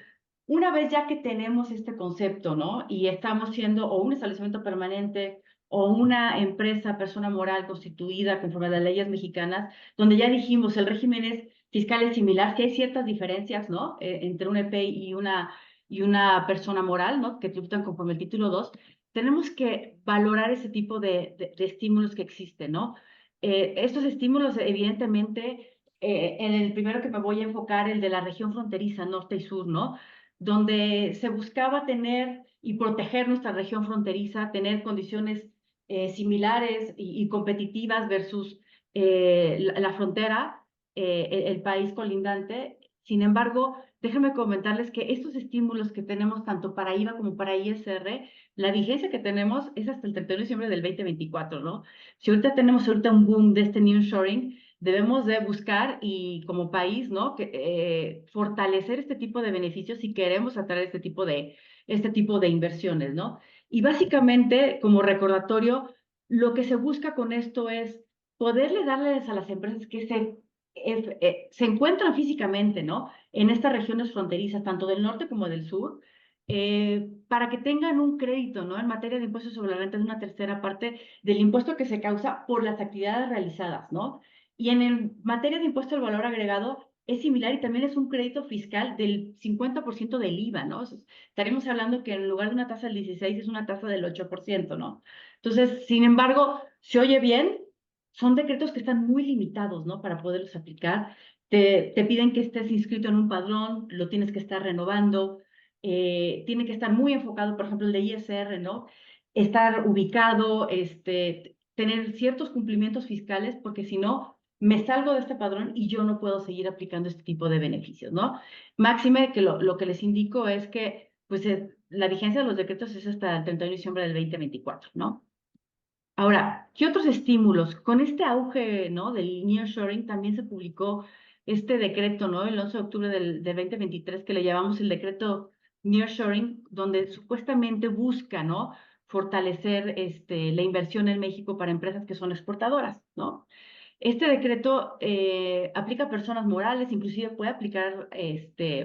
una vez ya que tenemos este concepto, ¿no? Y estamos siendo o un establecimiento permanente o una empresa, persona moral constituida conforme a las leyes mexicanas, donde ya dijimos, el régimen fiscal es similar, que hay ciertas diferencias, ¿no? Entre un EP y una persona moral, ¿no? Que tributan conforme al título 2, tenemos que valorar ese tipo de estímulos que existen, ¿no? Estos estímulos, evidentemente, en el primero que me voy a enfocar, el de la región fronteriza, norte y sur, ¿no? Donde se buscaba tener y proteger nuestra región fronteriza, tener condiciones similares y competitivas versus la frontera, el país colindante. Sin embargo, déjenme comentarles que estos estímulos que tenemos tanto para IVA como para ISR, la vigencia que tenemos es hasta el 31 de diciembre del 2024, ¿no? Si ahorita tenemos un boom de este nearshoring, debemos de buscar y como país, ¿no? Fortalecer este tipo de beneficios si queremos atraer este tipo de inversiones, ¿no? Y básicamente, como recordatorio, lo que se busca con esto es poderle darles a las empresas que se encuentran físicamente, ¿no? En estas regiones fronterizas, tanto del norte como del sur, para que tengan un crédito, ¿no? En materia de impuestos sobre la renta de una tercera parte del impuesto que se causa por las actividades realizadas, ¿no? Y en materia de impuesto al valor agregado es similar y también es un crédito fiscal del 50% del IVA, ¿no? Estaremos hablando que en lugar de una tasa del 16 es una tasa del 8%, ¿no? Entonces, sin embargo, se oye bien, son decretos que están muy limitados, ¿no? Para poderlos aplicar. Te piden que estés inscrito en un padrón, lo tienes que estar renovando, tiene que estar muy enfocado, por ejemplo, el de ISR, ¿no? Estar ubicado, tener ciertos cumplimientos fiscales, porque si no, me salgo de este padrón y yo no puedo seguir aplicando este tipo de beneficios, ¿no? Máxime que lo que les indico es que, pues, la vigencia de los decretos es hasta el 31 de diciembre del 2024, ¿no? Ahora, ¿qué otros estímulos? Con este auge, ¿no? Del nearshoring también se publicó este decreto, ¿no? El 11 de octubre del 2023, que le llamamos el decreto nearshoring, donde supuestamente busca, ¿no? Fortalecer la inversión en México para empresas que son exportadoras, ¿no? Este decreto aplica a personas morales, inclusive puede aplicar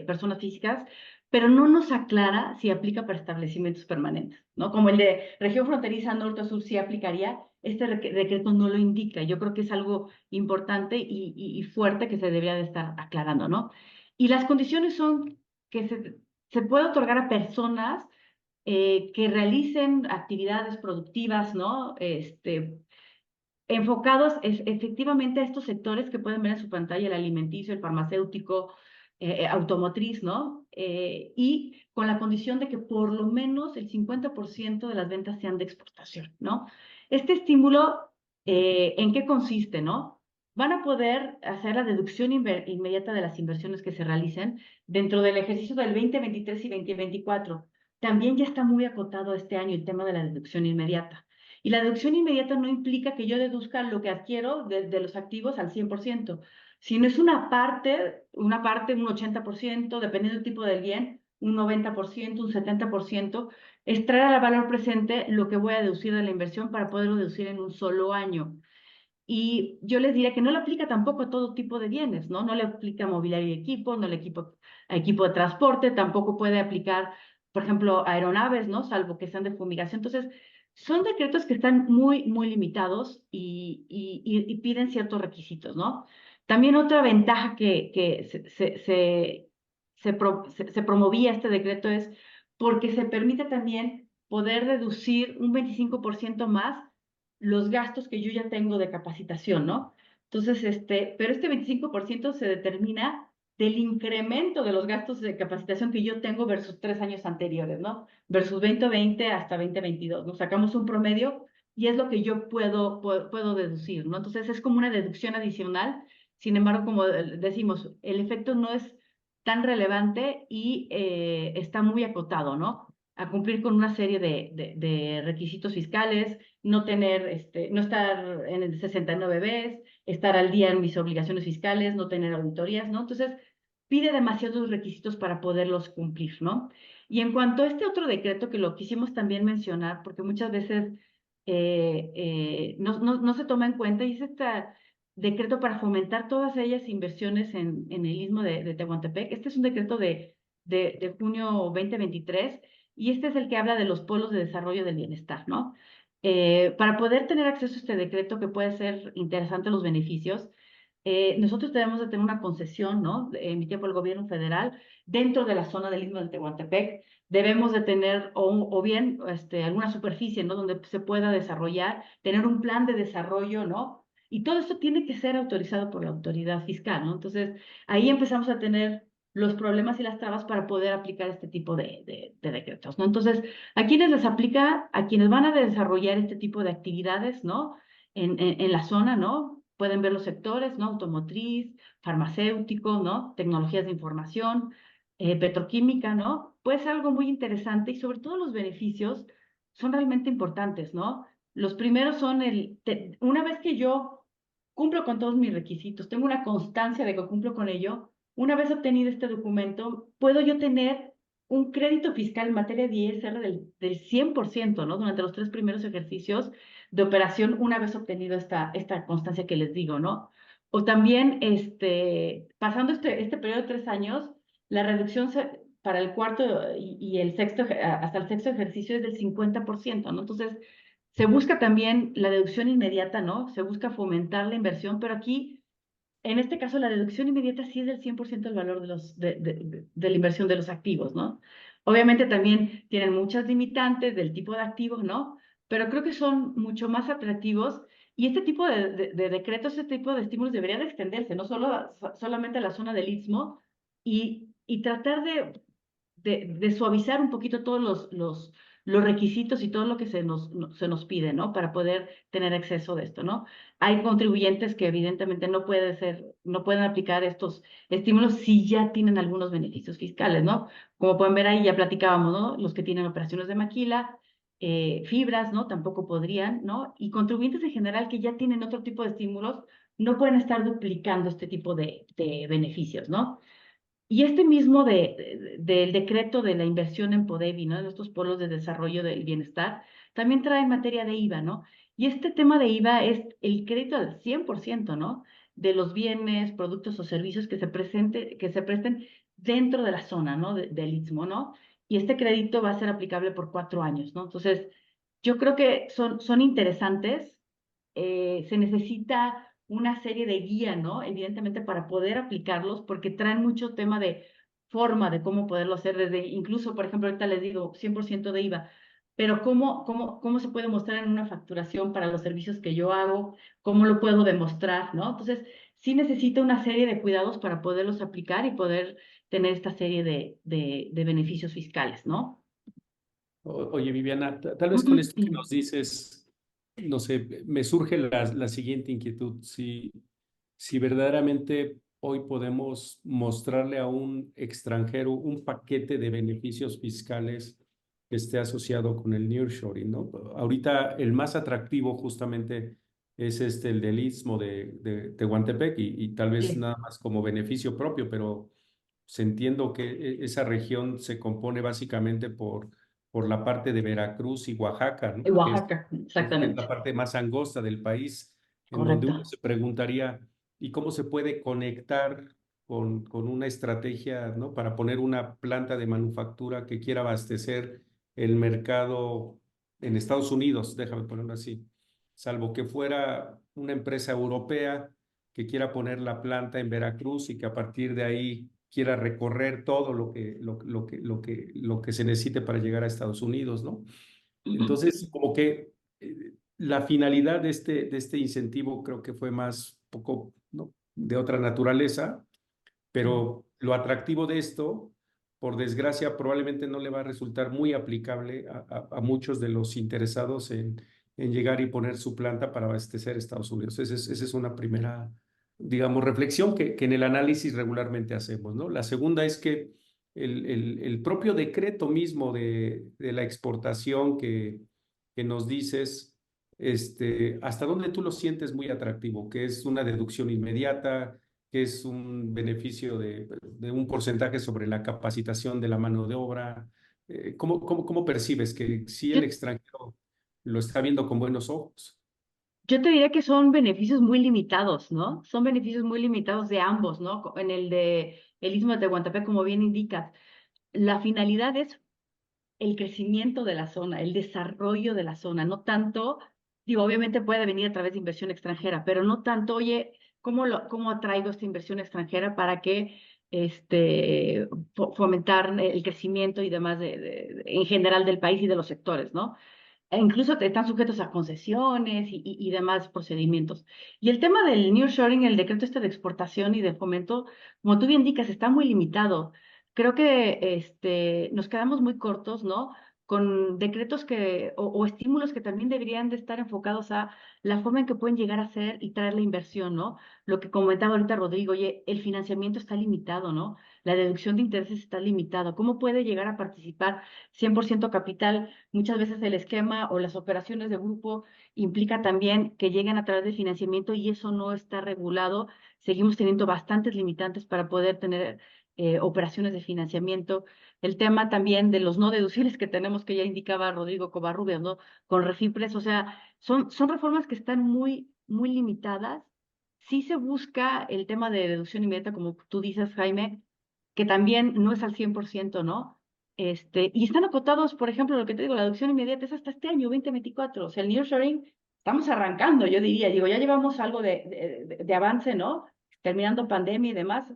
personas físicas, pero no nos aclara si aplica para establecimientos permanentes, ¿no? Como el de región fronteriza norte o sur sí aplicaría, este decreto no lo indica. Yo creo que es algo importante y fuerte que se debería de estar aclarando, ¿no? Y las condiciones son que se puede otorgar a personas que realicen actividades productivas, ¿no? Enfocados efectivamente a estos sectores que pueden ver en su pantalla, el alimenticio, el farmacéutico, automotriz, ¿no? Y con la condición de que por lo menos el 50% de las ventas sean de exportación, ¿no? Este estímulo, ¿en qué consiste, no? Van a poder hacer la deducción inmediata de las inversiones que se realicen dentro del ejercicio del 2023 y 2024. También ya está muy acotado este año el tema de la deducción inmediata. Y la deducción inmediata no implica que yo deduzca lo que adquiero de los activos al 100%, sino es una parte, un 80%, dependiendo del tipo del bien, un 90%, un 70%, es traer al valor presente lo que voy a deducir de la inversión para poderlo deducir en un solo año. Y yo les diría que no le aplica tampoco a todo tipo de bienes, ¿no? No le aplica a mobiliario y equipo, no le a equipo de transporte, tampoco puede aplicar, por ejemplo, a aeronaves, ¿no? Salvo que sean de fumigación. Entonces, son decretos que están muy, muy limitados y piden ciertos requisitos, ¿no? También otra ventaja que se promovía este decreto es porque se permite también poder deducir un 25% más los gastos que yo ya tengo de capacitación, ¿no? Entonces, pero este 25% se determina del incremento de los gastos de capacitación que yo tengo versus 3 años anteriores, ¿no? Versus 2020 hasta 2022, ¿no? Sacamos un promedio y es lo que yo puedo deducir, ¿no? Entonces, es como una deducción adicional. Sin embargo, como decimos, el efecto no es tan relevante y está muy acotado, ¿no? A cumplir con una serie de requisitos fiscales, no tener, no estar en el 69Bs, estar al día en mis obligaciones fiscales, no tener auditorías, ¿no? Entonces, pide demasiados requisitos para poderlos cumplir, ¿no? Y en cuanto a este otro decreto, que lo quisimos también mencionar, porque muchas veces no se toma en cuenta, y es este decreto para fomentar todas ellas inversiones en el istmo de Tehuantepec. Este es un decreto de junio 2023, y este es el que habla de los polos de desarrollo del bienestar, ¿no? Para poder tener acceso a este decreto, que puede ser interesante los beneficios, nosotros debemos de tener una concesión, ¿no? Emitida por el gobierno federal dentro de la zona del istmo de Tehuantepec. Debemos de tener o bien alguna superficie, ¿no? Donde se pueda desarrollar, tener un plan de desarrollo, ¿no? Y todo esto tiene que ser autorizado por la autoridad fiscal, ¿no? Entonces, ahí empezamos a tener los problemas y las trabas para poder aplicar este tipo de decretos, ¿no? Entonces, ¿a quiénes les aplica? A quienes van a desarrollar este tipo de actividades, ¿no? En la zona, ¿no? Pueden ver los sectores, ¿no? Automotriz, farmacéutico, ¿no? Tecnologías de información, petroquímica, ¿no? Puede ser algo muy interesante, y sobre todo los beneficios son realmente importantes, ¿no? Los primeros son una vez que yo cumplo con todos mis requisitos, tengo una constancia de que cumplo con ello, una vez obtenido este documento, puedo yo tener un crédito fiscal en materia de ISR del 100%, ¿no? Durante los 3 primeros ejercicios de operación, una vez obtenido esta constancia que les digo, ¿no? O también, pasando este periodo de 3 años, la reducción para el cuarto y el sexto, hasta el sexto ejercicio, es del 50%, ¿no? Entonces, se busca también la deducción inmediata, ¿no? Se busca fomentar la inversión, pero aquí, en este caso, la deducción inmediata sí es del 100% del valor de la inversión de los activos, ¿no? Obviamente también tienen muchas limitantes del tipo de activos, ¿no? Pero creo que son mucho más atractivos, y este tipo de decretos, este tipo de estímulos debería de extenderse, no solamente a la zona del Istmo, y tratar de suavizar un poquito todos los requisitos y todo lo que se nos pide, ¿no? Para poder tener acceso de esto, ¿no? Hay contribuyentes que evidentemente no pueden aplicar estos estímulos si ya tienen algunos beneficios fiscales, ¿no? Como pueden ver ahí, ya platicábamos, ¿no? Los que tienen operaciones de maquila, fibras, ¿no? Tampoco podrían, ¿no? Y contribuyentes en general que ya tienen otro tipo de estímulos no pueden estar duplicando este tipo de beneficios, ¿no? Y este mismo del decreto de la inversión en Podevi, ¿no? De estos polos de desarrollo del bienestar, también trae materia de IVA, ¿no? Y este tema de IVA es el crédito al 100%, ¿no? De los bienes, productos o servicios que se presten dentro de la zona, ¿no? Del Istmo, ¿no? Y este crédito va a ser aplicable por 4 años, ¿no? Entonces, yo creo que son interesantes. Se necesita una serie de guía, ¿no? Evidentemente, para poder aplicarlos, porque traen mucho tema de forma de cómo poderlo hacer, desde incluso, por ejemplo, ahorita les digo 100% de IVA, pero cómo se puede mostrar en una facturación para los servicios que yo hago, cómo lo puedo demostrar, ¿no? Entonces, sí necesita una serie de cuidados para poderlos aplicar y poder tener esta serie de beneficios fiscales, ¿no? Oye, Viviana, tal vez con esto que nos dices, no sé, me surge la siguiente inquietud. Si verdaderamente hoy podemos mostrarle a un extranjero un paquete de beneficios fiscales que esté asociado con el nearshoring, ¿no? Ahorita el más atractivo justamente es el del Istmo de Tehuantepec y tal vez Sí. nada más como beneficio propio, pero pues, entiendo que esa región se compone básicamente por la parte de Veracruz y Oaxaca, ¿no? Oaxaca, Que es la exactamente. parte más angosta del país, en donde uno Correcto. se preguntaría, ¿y cómo se puede conectar con una estrategia, ¿no? Para poner una planta de manufactura que quiera abastecer el mercado en Estados Unidos, déjame ponerlo así, salvo que fuera una empresa europea que quiera poner la planta en Veracruz y que a partir de ahí quiera recorrer todo lo que se necesite para llegar a Estados Unidos, ¿no? Entonces, como que la finalidad de este incentivo creo que fue más poco, ¿no? De otra naturaleza, pero lo atractivo de esto, por desgracia, probablemente no le va a resultar muy aplicable a muchos de los interesados en llegar y poner su planta para abastecer Estados Unidos. Esa es una primera, digamos, reflexión que en el análisis regularmente hacemos, ¿no? La segunda es que el propio decreto mismo de la exportación que nos dices, hasta dónde tú lo sientes muy atractivo, que es una deducción inmediata, que es un beneficio de un porcentaje sobre la capacitación de la mano de obra. ¿Cómo percibes que si Yo, el extranjero lo está viendo con buenos ojos? yo te diría que son beneficios muy limitados, ¿no? Son beneficios muy limitados de ambos, ¿no? En el de el Istmo de Tehuantepec, como bien indicas, la finalidad es el crecimiento de la zona, el desarrollo de la zona, no tanto, digo, obviamente puede venir a través de inversión extranjera, pero no tanto, oye, ¿cómo atraigo esta inversión extranjera para que fomentar el crecimiento y demás en general del país y de los sectores, ¿no? E incluso están sujetos a concesiones y demás procedimientos. Y el tema del nearshoring, el decreto este de exportación y de fomento, como tú bien indicas, está muy limitado. Creo que nos quedamos muy cortos, ¿no? Con decretos o estímulos que también deberían de estar enfocados a la forma en que pueden llegar a ser y traer la inversión, ¿no? Lo que comentaba ahorita Rodrigo, oye, el financiamiento está limitado, ¿no? La deducción de intereses está limitada. ¿Cómo puede llegar a participar 100% capital? Muchas veces el esquema o las operaciones de grupo implica también que lleguen a través de financiamiento y eso no está regulado. Seguimos teniendo bastantes limitantes para poder tener operaciones de financiamiento. El tema también de los no deducibles que tenemos, que ya indicaba Rodrigo Covarrubias, ¿no? Con Refipres, o sea, son reformas que están muy, muy limitadas. Sí se busca el tema de deducción inmediata, como tú dices, Jaime, que también no es al 100%, ¿no? Y están acotados, por ejemplo, lo que te digo, la deducción inmediata es hasta este año, 2024. O sea, el nearshoring, estamos arrancando, yo diría, digo, ya llevamos algo de avance, ¿no? Terminando pandemia y demás,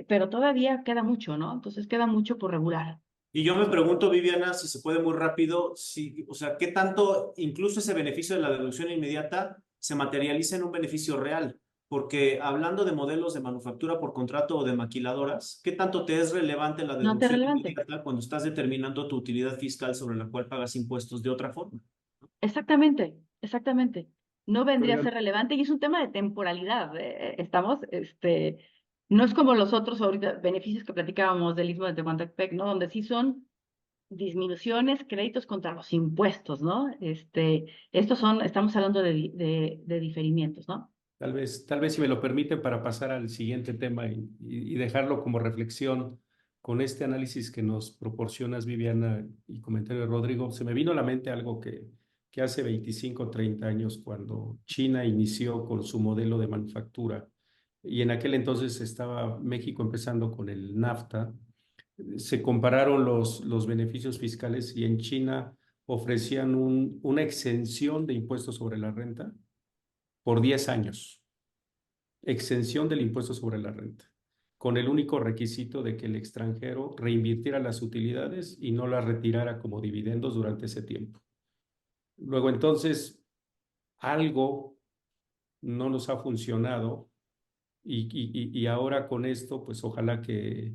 pero todavía queda mucho, ¿no? Entonces queda mucho por regular. Y yo me pregunto, Viviana, si se puede muy rápido, si, o sea, ¿qué tanto incluso ese beneficio de la deducción inmediata se materializa en un beneficio real? Porque hablando de modelos de manufactura por contrato o de maquiladoras, ¿qué tanto te es relevante la No te es deducción relevante. inmediata cuando estás determinando tu utilidad fiscal sobre la cual pagas impuestos de otra forma? Exactamente, exactamente. No vendría a Oigan, ser relevante y es un tema de temporalidad. Estamos, no es como los otros ahorita beneficios que platicábamos del Istmo de Tehuantepec, ¿no? Donde sí son disminuciones, créditos contra los impuestos, ¿no? Estamos hablando de diferimientos, ¿no? tal vez si me lo permiten para pasar al siguiente tema y dejarlo como reflexión con este análisis que nos proporcionas, Viviana, y comentario de Rodrigo, se me vino a la mente algo que hace 25 o 30 años, cuando China inició con su modelo de manufactura, y en aquel entonces estaba México empezando con el NAFTA, se compararon los beneficios fiscales y en China ofrecían una exención de impuestos sobre la renta por 10 años, exención del impuesto sobre la renta, con el único requisito de que el extranjero reinvirtiera las utilidades y no las retirara como dividendos durante ese tiempo. Luego entonces, algo no nos ha funcionado y ahora con esto, pues ojalá que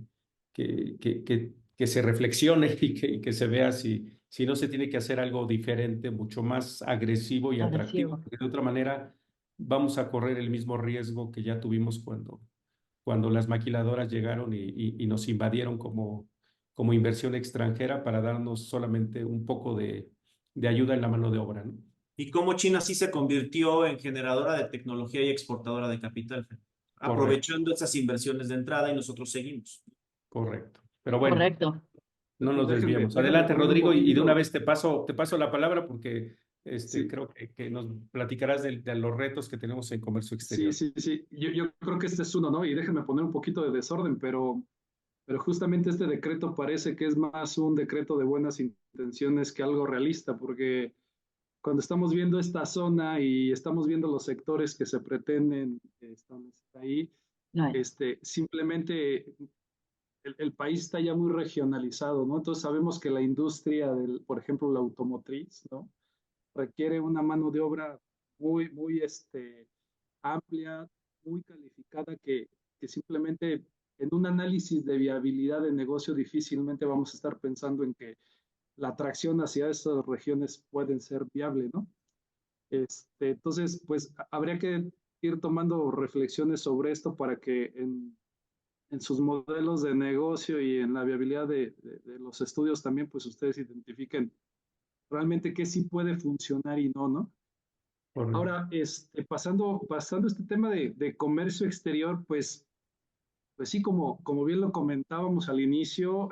se reflexione y que se vea si no se tiene que hacer algo diferente, mucho más agresivo y atractivo, agresivo. porque de otra manera vamos a correr el mismo riesgo que ya tuvimos cuando las maquiladoras llegaron y nos invadieron como inversión extranjera para darnos solamente un poco de ayuda en la mano de obra, ¿no? Y cómo China sí se convirtió en generadora de tecnología y exportadora de capital, Correcto, aprovechando esas inversiones de entrada y nosotros seguimos. correcto. Pero bueno, Correcto. no nos desviemos. Déjenme Adelante, poner un Rodrigo, y de una poquito. vez te paso la palabra porque Sí, creo que nos platicarás de los retos que tenemos en comercio sí, exterior. sí, sí. Yo creo que este es uno, ¿no? Y déjenme poner un poquito de desorden, pero justamente este decreto parece que es más un decreto de buenas intenciones que algo realista, porque cuando estamos viendo esta zona y estamos viendo los sectores que se pretenden establecer ahí, No, simplemente el país está ya muy regionalizado, ¿no? Entonces sabemos que la industria por ejemplo, la automotriz, ¿no? Requiere una mano de obra muy amplia, muy calificada, que simplemente en un análisis de viabilidad de negocio difícilmente vamos a estar pensando en que la atracción hacia esas regiones pueden ser viable, ¿no? Entonces, pues habría que ir tomando reflexiones sobre esto para que en sus modelos de negocio y en la viabilidad de los estudios también, pues ustedes identifiquen realmente qué sí puede funcionar y no, ¿no? Correcto. Ahora, pasando este tema de comercio exterior, pues sí, como bien lo comentábamos al inicio,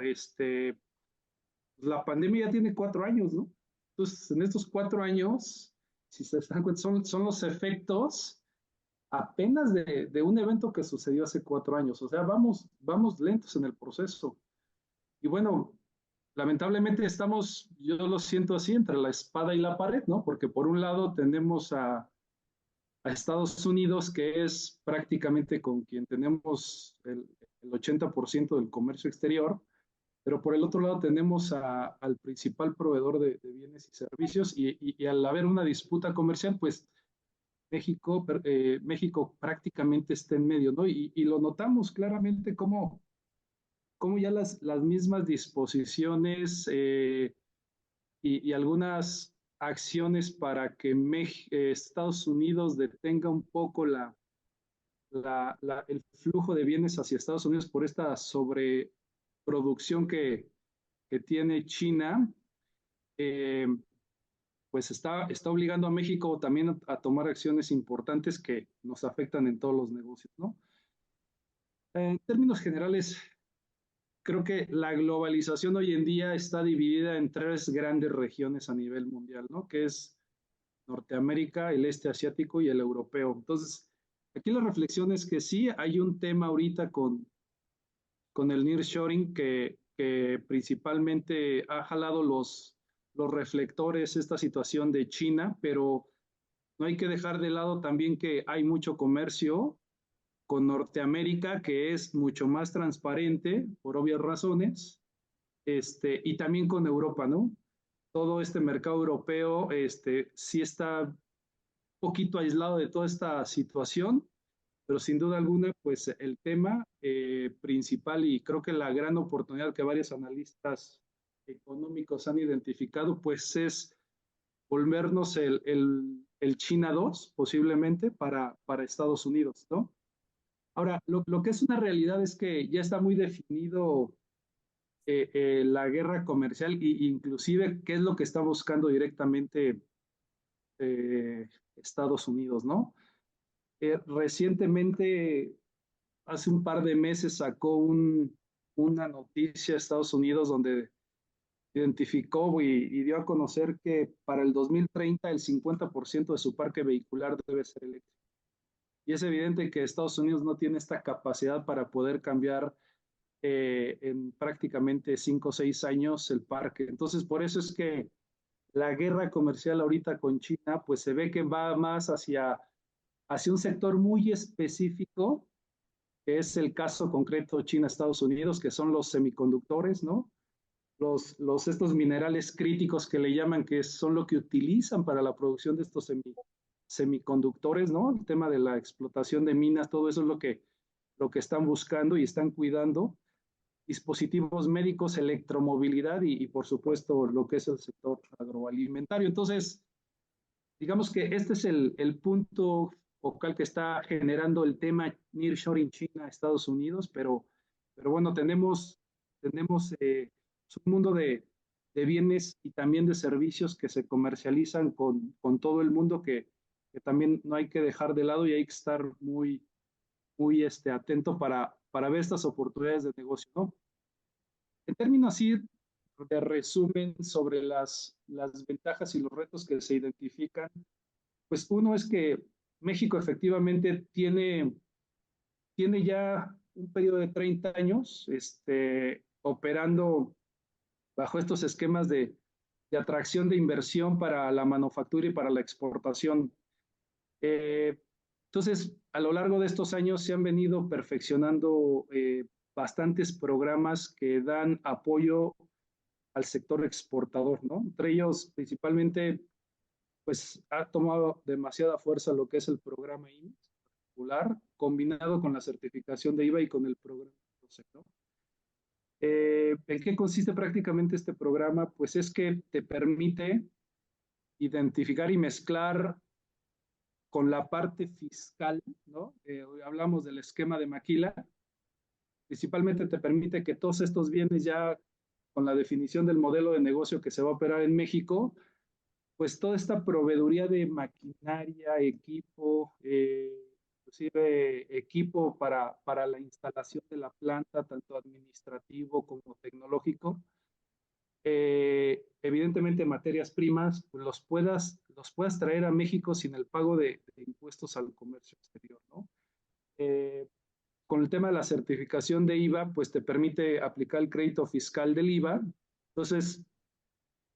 la pandemia ya tiene 4 años, ¿no? Entonces, en estos 4 años, si se dan cuenta, son los efectos apenas de un evento que sucedió hace 4 años. O sea, vamos lentos en el proceso. Y bueno, lamentablemente yo lo siento así, entre la espada y la pared, ¿no? Porque por un lado tenemos a Estados Unidos, que es prácticamente con quien tenemos el 80% del comercio exterior, pero por el otro lado tenemos al principal proveedor de bienes y servicios y al haber una disputa comercial, pues México prácticamente está en medio, ¿no? Y lo notamos claramente como ya las mismas disposiciones y algunas acciones para que Estados Unidos detenga un poco el flujo de bienes hacia Estados Unidos por esta sobreproducción que tiene China, eh, pues está obligando a México también a tomar acciones importantes que nos afectan en todos los negocios, ¿no? En términos generales, creo que la globalización hoy en día está dividida en 3 grandes regiones a nivel mundial, ¿no? Que es Norteamérica, el este asiático y el europeo. Entonces, aquí la reflexión es que sí hay un tema ahorita con el nearshoring que principalmente ha jalado los reflectores esta situación de China, pero no hay que dejar de lado también que hay mucho comercio con Norteamérica que es mucho más transparente por obvias razones, y también con Europa, ¿no? Todo este mercado europeo sí está un poquito aislado de toda esta situación, pero sin duda alguna, pues el tema principal y creo que la gran oportunidad que varios analistas económicos han identificado, pues es volvernos el China 2 posiblemente para Estados Unidos, ¿no? Ahora, lo que es una realidad es que ya está muy definido la guerra comercial e inclusive qué es lo que está buscando directamente Estados Unidos, ¿no? Recientemente, hace un par de meses, sacó una noticia a Estados Unidos donde identificó y dio a conocer que para el 2030 el 50% de su parque vehicular debe ser eléctrico. Y es evidente que Estados Unidos no tiene esta capacidad para poder cambiar en prácticamente 5 o 6 años el parque. Entonces, por eso es que la guerra comercial ahorita con China, pues se ve que va más hacia un sector muy específico, que es el caso concreto China-Estados Unidos, que son los semiconductores, ¿no? Estos minerales críticos que le llaman, que son lo que utilizan para la producción de estos semiconductores, ¿no? El tema de la explotación de minas, todo eso es lo que están buscando y están cuidando. Dispositivos médicos, electromovilidad y por supuesto lo que es el sector agroalimentario. Entonces, digamos que este es el punto focal que está generando el tema nearshoring China, Estados Unidos, pero bueno, tenemos un mundo de bienes y también de servicios que se comercializan con todo el mundo que también no hay que dejar de lado y hay que estar muy atento para ver estas oportunidades de negocio, ¿no? En términos así de resumen sobre las ventajas y los retos que se identifican, pues uno es que México efectivamente tiene ya un periodo de 30 años operando bajo estos esquemas de atracción de inversión para la manufactura y para la exportación. Entonces, a lo largo de estos años se han venido perfeccionando bastantes programas que dan apoyo al sector exportador, ¿no? Entre ellos, principalmente, pues ha tomado demasiada fuerza lo que es el programa IMSS particular, combinado con la certificación de IVA y con el programa PROSEC, ¿no? ¿En qué consiste prácticamente este programa? Pues es que te permite identificar y mezclar con la parte fiscal, ¿no? Hoy hablamos del esquema de maquila, principalmente te permite que todos estos bienes ya con la definición del modelo de negocio que se va a operar en México, pues toda esta proveeduría de maquinaria, equipo, inclusive equipo para la instalación de la planta, tanto administrativo como tecnológico, evidentemente materias primas, pues los puedas traer a México sin el pago de impuestos al comercio exterior, ¿no? Con el tema de la certificación de IVA, pues te permite aplicar el crédito fiscal del IVA. Entonces,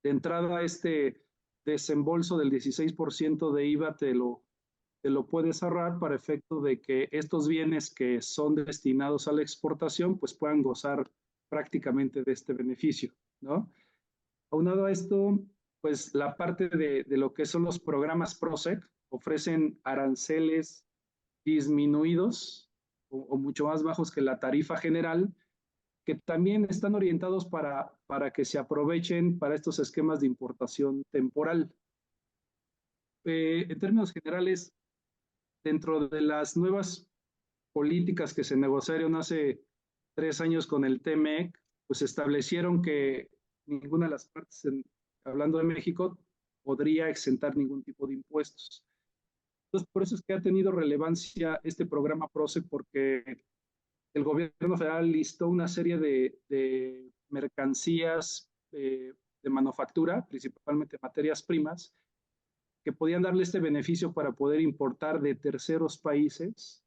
de entrada, este desembolso del 16% de IVA te lo puedes ahorrar para efecto de que estos bienes que son destinados a la exportación, pues puedan gozar prácticamente de este beneficio, ¿no? Aunado a esto, pues la parte de lo que son los programas PROSEC ofrecen aranceles disminuidos o mucho más bajos que la tarifa general, que también están orientados para que se aprovechen para estos esquemas de importación temporal. En términos generales, dentro de las nuevas políticas que se negociaron hace 3 años con el TMEC, pues establecieron que ninguna de las partes, hablando de México, podría exentar ningún tipo de impuestos. Entonces, por eso es que ha tenido relevancia este programa PROSEC, porque el gobierno federal listó una serie de mercancías de manufactura, principalmente materias primas, que podían darle este beneficio para poder importar de terceros países,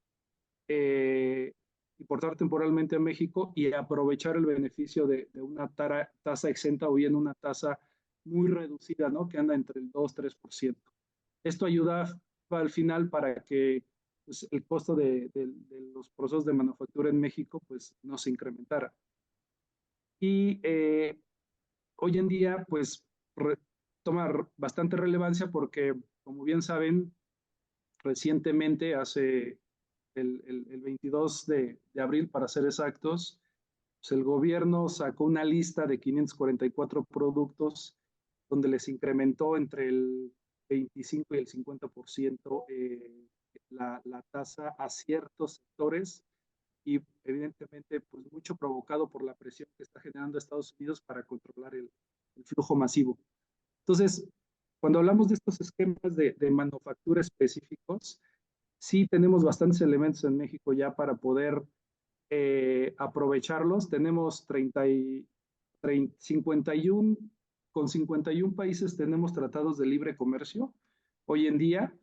importar temporalmente a México y aprovechar el beneficio de una tasa exenta o bien una tasa muy reducida, ¿no? Que anda entre el 2-3%. Esto ayuda al final para que pues, el costo de los procesos de manufactura en México pues, no se incrementara. Y hoy en día pues toma bastante relevancia porque, como bien saben, recientemente, hace el 22 de abril, para ser exactos, pues el gobierno sacó una lista de 544 productos donde les incrementó entre el 25 y el 50% la tasa a ciertos sectores y evidentemente pues mucho provocado por la presión que está generando Estados Unidos para controlar el flujo masivo. Entonces, cuando hablamos de estos esquemas de manufactura específicos, sí tenemos bastantes elementos en México ya para poder aprovecharlos. Tenemos 51, con 51 países tenemos tratados de libre comercio hoy en día,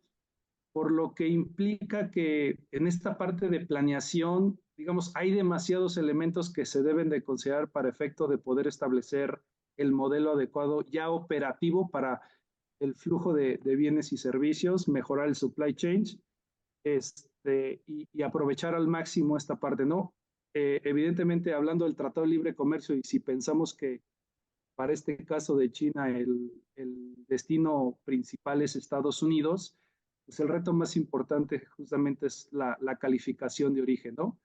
por lo que implica que en esta parte de planeación, digamos, hay demasiados elementos que se deben de considerar para efecto de poder establecer el modelo adecuado ya operativo para el flujo de bienes y servicios, mejorar el supply chain y aprovechar al máximo esta parte, ¿no? Evidentemente, hablando del Tratado de Libre Comercio, y si pensamos que para este caso de China el destino principal es Estados Unidos, pues el reto más importante justamente es la calificación de origen, ¿no?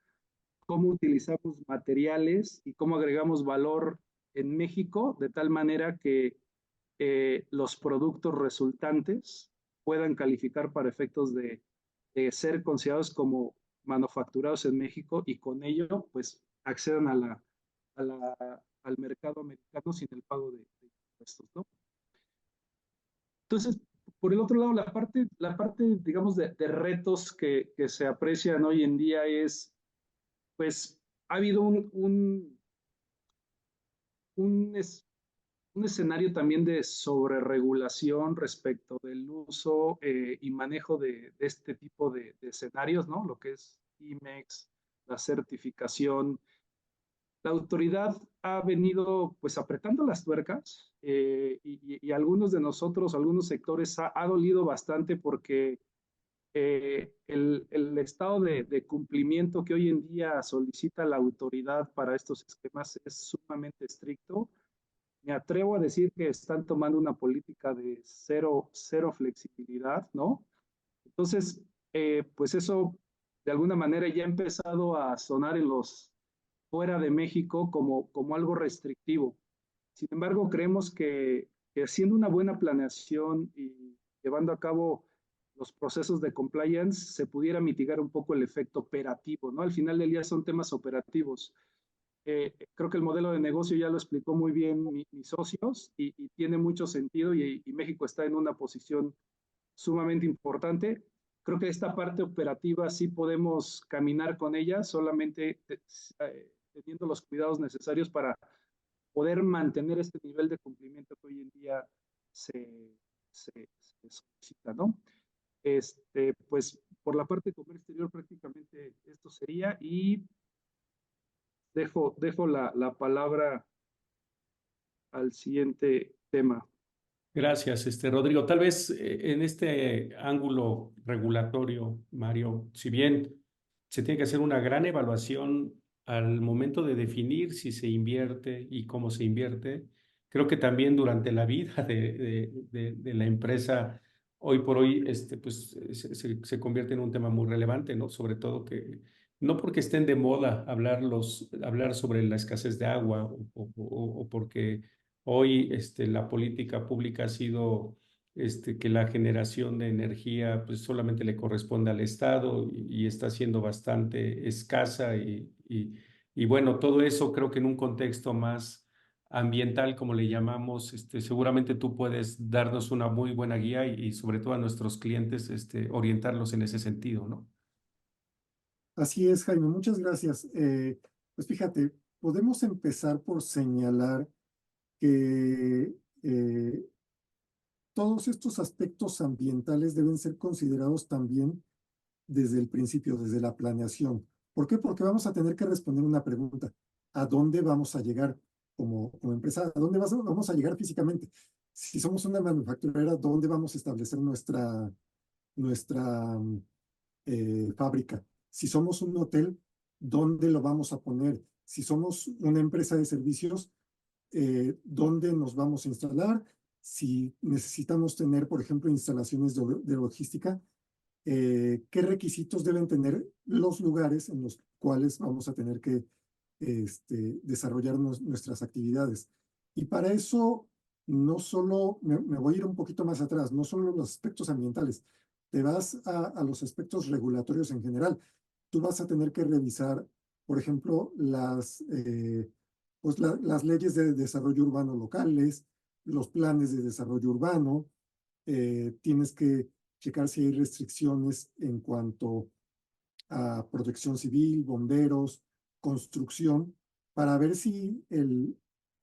Cómo utilizamos materiales y cómo agregamos valor en México de tal manera que los productos resultantes puedan calificar para efectos de ser considerados como manufacturados en México y con ello pues accedan al mercado americano sin el pago de impuestos, ¿no? Entonces, por el otro lado, la parte digamos, de retos que se aprecian hoy en día es, pues, ha habido un escenario también de sobreregulación respecto del uso y manejo de este tipo de escenarios, ¿no? Lo que es IMEX, la certificación. La autoridad ha venido pues apretando las tuercas y algunos de nosotros, algunos sectores ha dolido bastante porque el estado de cumplimiento que hoy en día solicita la autoridad para estos esquemas es sumamente estricto. Me atrevo a decir que están tomando una política de cero flexibilidad, ¿no? Entonces, pues eso de alguna manera ya ha empezado a sonar en los fuera de México como algo restrictivo. Sin embargo, creemos que haciendo una buena planeación y llevando a cabo los procesos de compliance se pudiera mitigar un poco el efecto operativo, ¿no? Al final del día son temas operativos. Creo que el modelo de negocio ya lo explicó muy bien mis socios y tiene mucho sentido y México está en una posición sumamente importante. Creo que esta parte operativa sí podemos caminar con ella, solamente teniendo los cuidados necesarios para poder mantener este nivel de cumplimiento que hoy en día se solicita, ¿no? Pues por la parte de comercio exterior prácticamente esto sería y dejo la palabra al siguiente tema. Gracias, Rodrigo. Tal vez en este ángulo regulatorio, Mario, si bien se tiene que hacer una gran evaluación al momento de definir si se invierte y cómo se invierte, creo que también durante la vida de la empresa, hoy por hoy, pues, se convierte en un tema muy relevante, ¿no? Sobre todo que no porque estén de moda hablar sobre la escasez de agua o porque hoy la política pública ha sido que la generación de energía pues solamente le corresponde al Estado y está siendo bastante escasa y bueno, todo eso creo que en un contexto más ambiental, como le llamamos, seguramente tú puedes darnos una muy buena guía y sobre todo a nuestros clientes orientarlos en ese sentido, ¿no? Así es, Jaime, muchas gracias. Pues fíjate, podemos empezar por señalar que todos estos aspectos ambientales deben ser considerados también desde el principio, desde la planeación. ¿Por qué? Porque vamos a tener que responder una pregunta. ¿A dónde vamos a llegar como empresa? ¿A dónde vamos a llegar físicamente? Si somos una manufacturera, ¿dónde vamos a establecer nuestra fábrica? Si somos un hotel, ¿dónde lo vamos a poner? Si somos una empresa de servicios, ¿dónde nos vamos a instalar? Si necesitamos tener, por ejemplo, instalaciones de logística, ¿qué requisitos deben tener los lugares en los cuales vamos a tener que desarrollar nuestras actividades? Y para eso, no solo, me voy a ir un poquito más atrás, no solo los aspectos ambientales, te vas a los aspectos regulatorios en general. Tú vas a tener que revisar, por ejemplo, las leyes de desarrollo urbano locales, los planes de desarrollo urbano, tienes que checar si hay restricciones en cuanto a protección civil, bomberos, construcción, para ver si el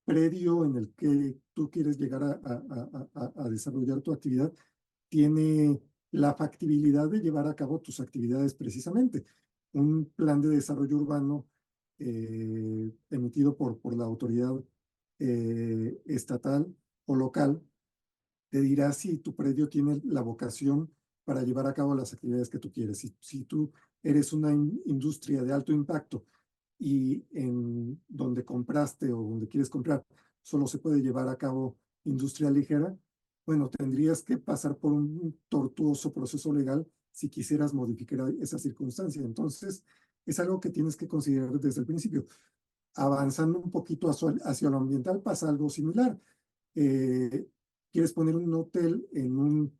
predio en el que tú quieres llegar a desarrollar tu actividad tiene la factibilidad de llevar a cabo tus actividades precisamente. Un plan de desarrollo urbano emitido por la autoridad estatal o local te dirá si tu predio tiene la vocación para llevar a cabo las actividades que tú quieres. Si tú eres una industria de alto impacto y en donde compraste o donde quieres comprar solo se puede llevar a cabo industria ligera, bueno, tendrías que pasar por un tortuoso proceso legal si quisieras modificar esa circunstancia. Entonces, es algo que tienes que considerar desde el principio. Avanzando un poquito hacia lo ambiental pasa algo similar. Quieres poner un hotel en un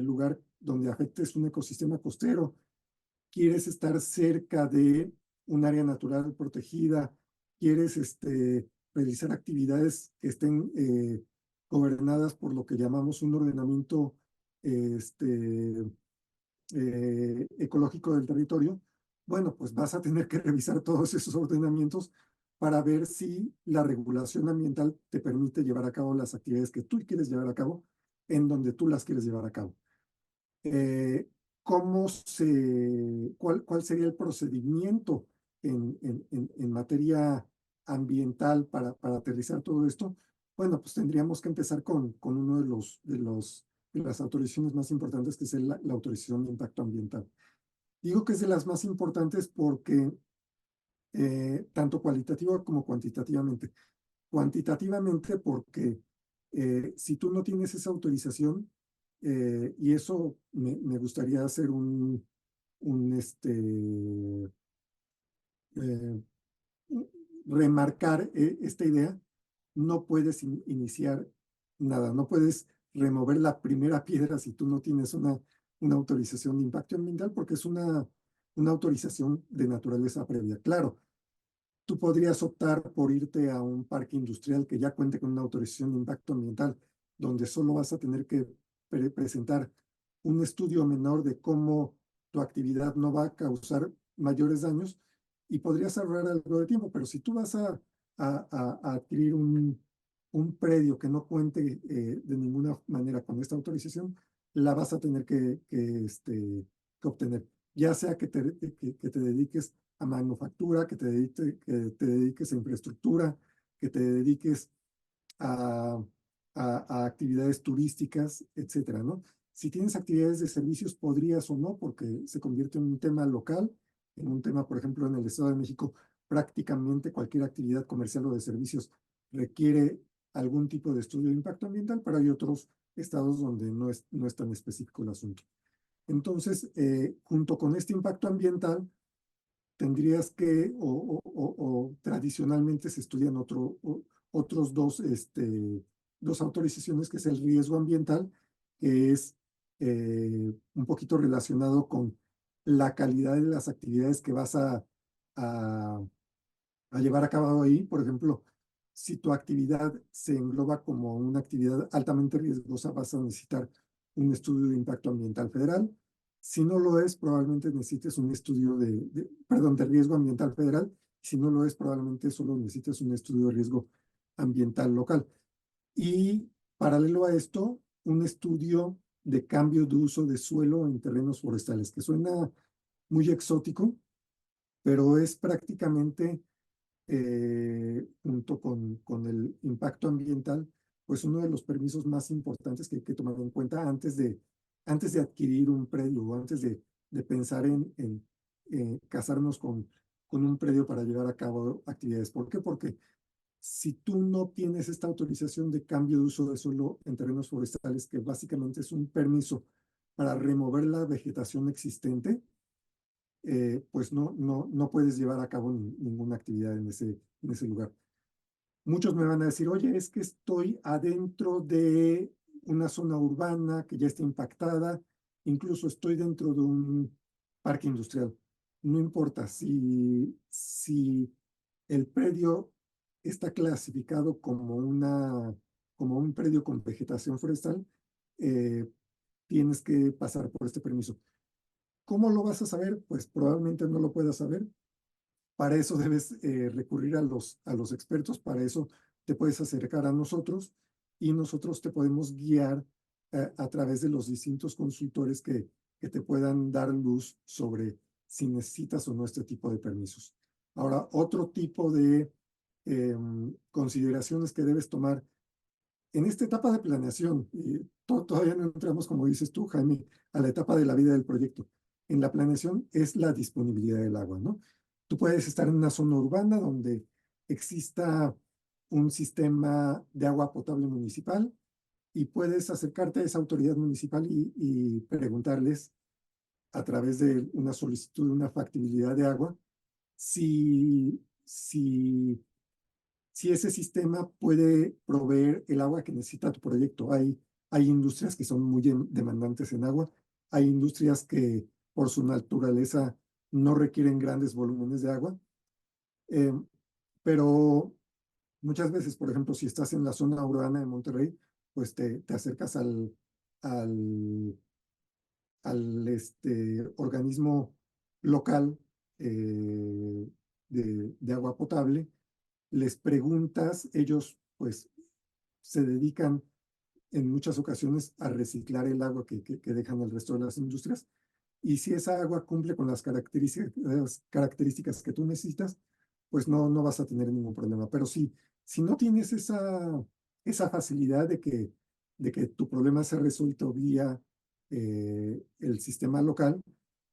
lugar donde afectes un ecosistema costero, quieres estar cerca de un área natural protegida, quieres realizar actividades que estén gobernadas por lo que llamamos un ordenamiento ecológico del territorio, bueno, pues vas a tener que revisar todos esos ordenamientos para ver si la regulación ambiental te permite llevar a cabo las actividades que tú quieres llevar a cabo en donde tú las quieres llevar a cabo. ¿Cuál sería el procedimiento en materia ambiental para aterrizar todo esto? Bueno, pues tendríamos que empezar con uno de las autorizaciones más importantes, que es la autorización de impacto ambiental. Digo que es de las más importantes porque tanto cualitativa como cuantitativamente. Cuantitativamente porque si tú no tienes esa autorización, y eso me gustaría hacer remarcar esta idea, no puedes iniciar nada, no puedes remover la primera piedra si tú no tienes una autorización de impacto ambiental, porque es una autorización de naturaleza previa. Claro, tú podrías optar por irte a un parque industrial que ya cuente con una autorización de impacto ambiental, donde solo vas a tener que presentar un estudio menor de cómo tu actividad no va a causar mayores daños y podrías ahorrar algo de tiempo, pero si tú vas a adquirir un predio que no cuente de ninguna manera con esta autorización, la vas a tener que obtener, ya sea que te dediques a manufactura, que te dediques a infraestructura, que te dediques a actividades turísticas, etcétera, ¿no? Si tienes actividades de servicios, podrías o no, porque se convierte en un tema local, en un tema, por ejemplo, en el Estado de México, prácticamente cualquier actividad comercial o de servicios requiere algún tipo de estudio de impacto ambiental, pero hay otros estados donde no es tan específico el asunto. Entonces, junto con este impacto ambiental, tendrías que, o tradicionalmente se estudian otros dos autorizaciones, que es el riesgo ambiental, que es un poquito relacionado con la calidad de las actividades que vas a llevar a cabo ahí. Por ejemplo, si tu actividad se engloba como una actividad altamente riesgosa, vas a necesitar un estudio de impacto ambiental federal. Si no lo es, probablemente necesites un estudio de riesgo ambiental federal. Si no lo es, probablemente solo necesites un estudio de riesgo ambiental local. Y paralelo a esto, un estudio de cambio de uso de suelo en terrenos forestales, que suena muy exótico, pero es prácticamente, junto con el impacto ambiental, pues uno de los permisos más importantes que hay que tomar en cuenta antes de adquirir un predio o antes de pensar en casarnos con un predio para llevar a cabo actividades. ¿Por qué? Porque si tú no tienes esta autorización de cambio de uso de suelo en terrenos forestales, que básicamente es un permiso para remover la vegetación existente, pues no puedes llevar a cabo ninguna actividad en ese lugar. Muchos me van a decir, oye, es que estoy adentro de una zona urbana que ya está impactada, incluso estoy dentro de un parque industrial. No importa, si el predio está clasificado como un predio con vegetación forestal, tienes que pasar por este permiso. ¿Cómo lo vas a saber? Pues probablemente no lo puedas saber. Para eso debes recurrir a los expertos, para eso te puedes acercar a nosotros y nosotros te podemos guiar a través de los distintos consultores que te puedan dar luz sobre si necesitas o no este tipo de permisos. Ahora, otro tipo de consideraciones que debes tomar en esta etapa de planeación, y todavía no entramos, como dices tú, Jaime, a la etapa de la vida del proyecto. En la planeación es la disponibilidad del agua, ¿no? Tú puedes estar en una zona urbana donde exista un sistema de agua potable municipal, y puedes acercarte a esa autoridad municipal y preguntarles a través de una solicitud de una factibilidad de agua si ese sistema puede proveer el agua que necesita tu proyecto. Hay industrias que son muy demandantes en agua, hay industrias que por su naturaleza no requieren grandes volúmenes de agua, pero muchas veces, por ejemplo, si estás en la zona urbana de Monterrey, pues te acercas al organismo local de agua potable, les preguntas, ellos pues se dedican en muchas ocasiones a reciclar el agua que dejan el resto de las industrias, y si esa agua cumple con las características que tú necesitas, pues no vas a tener ningún problema. Pero si no tienes esa facilidad de que tu problema sea resuelto vía el sistema local,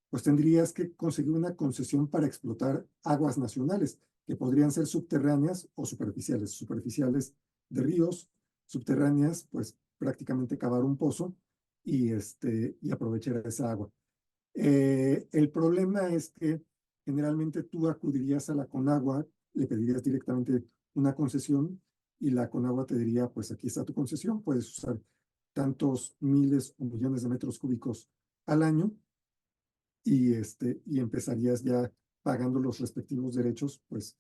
pues tendrías que conseguir una concesión para explotar aguas nacionales, que podrían ser subterráneas o superficiales. Superficiales de ríos, subterráneas, pues prácticamente cavar un pozo y aprovechar esa agua. El problema es que generalmente tú acudirías a la Conagua, le pedirías directamente una concesión y la Conagua te diría, pues aquí está tu concesión, puedes usar tantos miles o millones de metros cúbicos al año y empezarías ya pagando los respectivos derechos, pues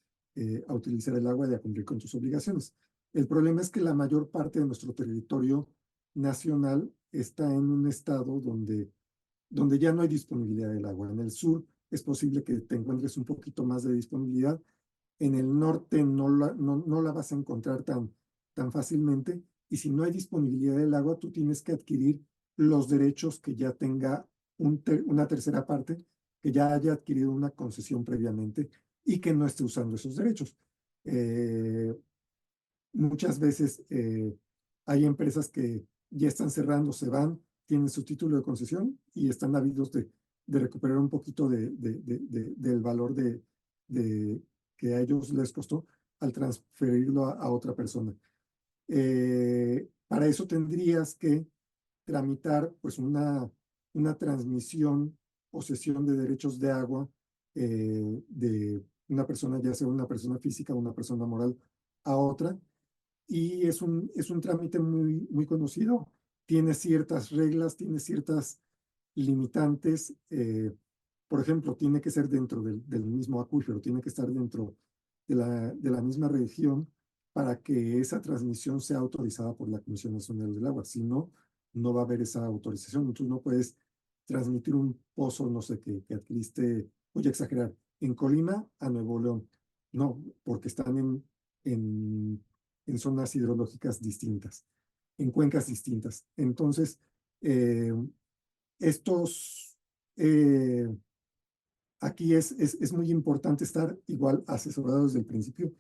a utilizar el agua y a cumplir con tus obligaciones. El problema es que la mayor parte de nuestro territorio nacional está en un estado donde ya no hay disponibilidad del agua. En el sur es posible que te encuentres un poquito más de disponibilidad. En el norte no la vas a encontrar tan fácilmente. Y si no hay disponibilidad del agua, tú tienes que adquirir los derechos que ya tenga una tercera parte, que ya haya adquirido una concesión previamente y que no esté usando esos derechos. Muchas veces hay empresas que ya están cerrando, se van, tienen su título de concesión y están ávidos de recuperar un poquito del valor que a ellos les costó al transferirlo a otra persona. Para eso tendrías que tramitar pues una transmisión o cesión de derechos de agua de una persona, ya sea una persona física o una persona moral, a otra. Y es un trámite muy conocido, tiene ciertas reglas, tiene ciertas limitantes. Por ejemplo, tiene que ser dentro del mismo acuífero, tiene que estar dentro de la misma región para que esa transmisión sea autorizada por la Comisión Nacional del Agua. Si no, no va a haber esa autorización. Tú no puedes transmitir un pozo, no sé, que adquiriste, voy a exagerar, en Colima a Nuevo León. No, porque están en zonas hidrológicas distintas, en cuencas distintas. Entonces, aquí es muy importante estar igual asesorado desde el principio.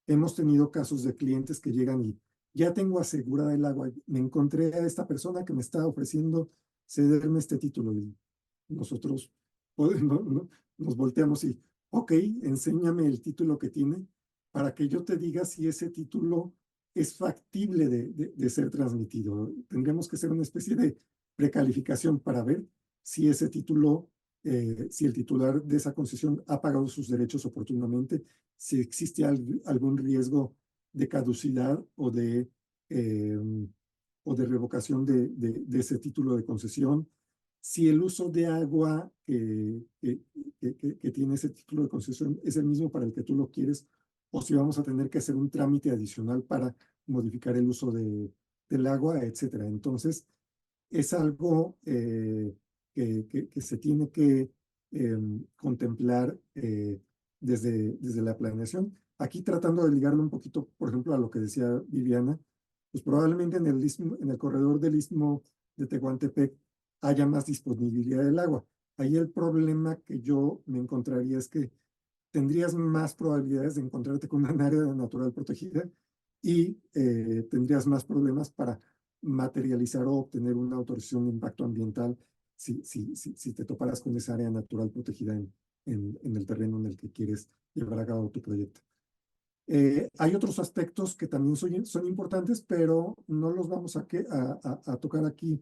Hemos tenido casos de clientes que llegan y ya tengo asegurada el agua, me encontré a esta persona que me está ofreciendo cederme este título y nosotros nos volteamos y, ok, enséñame el título que tiene para que yo te diga si ese título es factible de ser transmitido. Tendríamos que hacer una especie de precalificación para ver si ese título, si el titular de esa concesión ha pagado sus derechos oportunamente, si existe algún riesgo de caducidad o de revocación de ese título de concesión, si el uso de agua que tiene ese título de concesión es el mismo para el que tú lo quieres, o si vamos a tener que hacer un trámite adicional para modificar el uso del agua, etcétera. Entonces, es algo que se tiene que contemplar desde la planeación. Aquí tratando de ligarlo un poquito, por ejemplo, a lo que decía Viviana, pues probablemente en el corredor del Istmo de Tehuantepec haya más disponibilidad del agua. Ahí el problema que yo me encontraría es que tendrías más probabilidades de encontrarte con un área natural protegida y tendrías más problemas para materializar o obtener una autorización de impacto ambiental si te toparas con esa área natural protegida en el terreno en el que quieres llevar a cabo tu proyecto. Hay otros aspectos que también son importantes, pero no los vamos a tocar aquí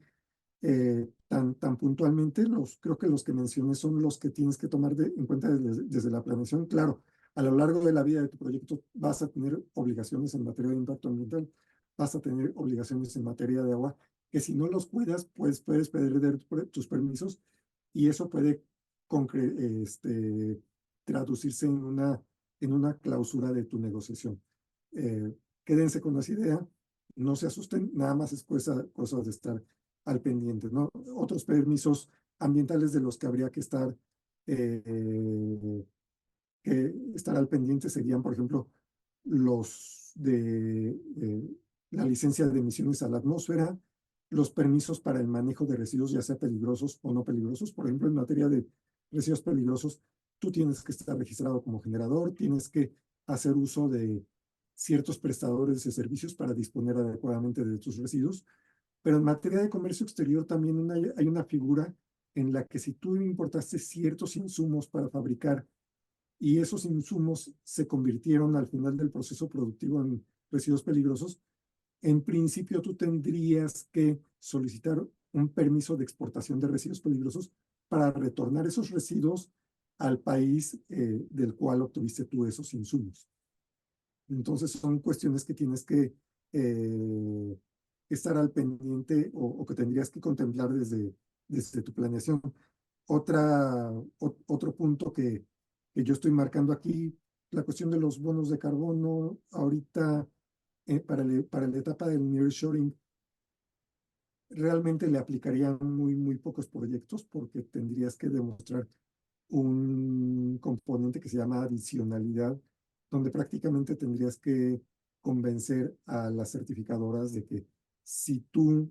tan puntualmente. Creo que los que mencioné son los que tienes que tomar en cuenta desde la planeación. Claro, a lo largo de la vida de tu proyecto vas a tener obligaciones en materia de impacto ambiental, vas a tener obligaciones en materia de agua, que si no los cuidas, pues puedes perder tus permisos y eso puede traducirse en una clausura de tu negociación. Quédense con esa idea, no se asusten, nada más es cosa de estar al pendiente, ¿no? Otros permisos ambientales de los que habría que estar al pendiente serían, por ejemplo, los de la licencia de emisiones a la atmósfera, los permisos para el manejo de residuos, ya sea peligrosos o no peligrosos. Por ejemplo, en materia de residuos peligrosos, tú tienes que estar registrado como generador, tienes que hacer uso de ciertos prestadores de servicios para disponer adecuadamente de tus residuos. Pero en materia de comercio exterior también hay una figura en la que si tú importaste ciertos insumos para fabricar y esos insumos se convirtieron al final del proceso productivo en residuos peligrosos, en principio tú tendrías que solicitar un permiso de exportación de residuos peligrosos para retornar esos residuos al país del cual obtuviste tú esos insumos. Entonces son cuestiones que tienes que estar al pendiente o que tendrías que contemplar desde tu planeación. Otro punto que yo estoy marcando aquí, la cuestión de los bonos de carbono, ahorita para la etapa del nearshoring, realmente le aplicarían muy pocos proyectos porque tendrías que demostrar un componente que se llama adicionalidad, donde prácticamente tendrías que convencer a las certificadoras de que si tú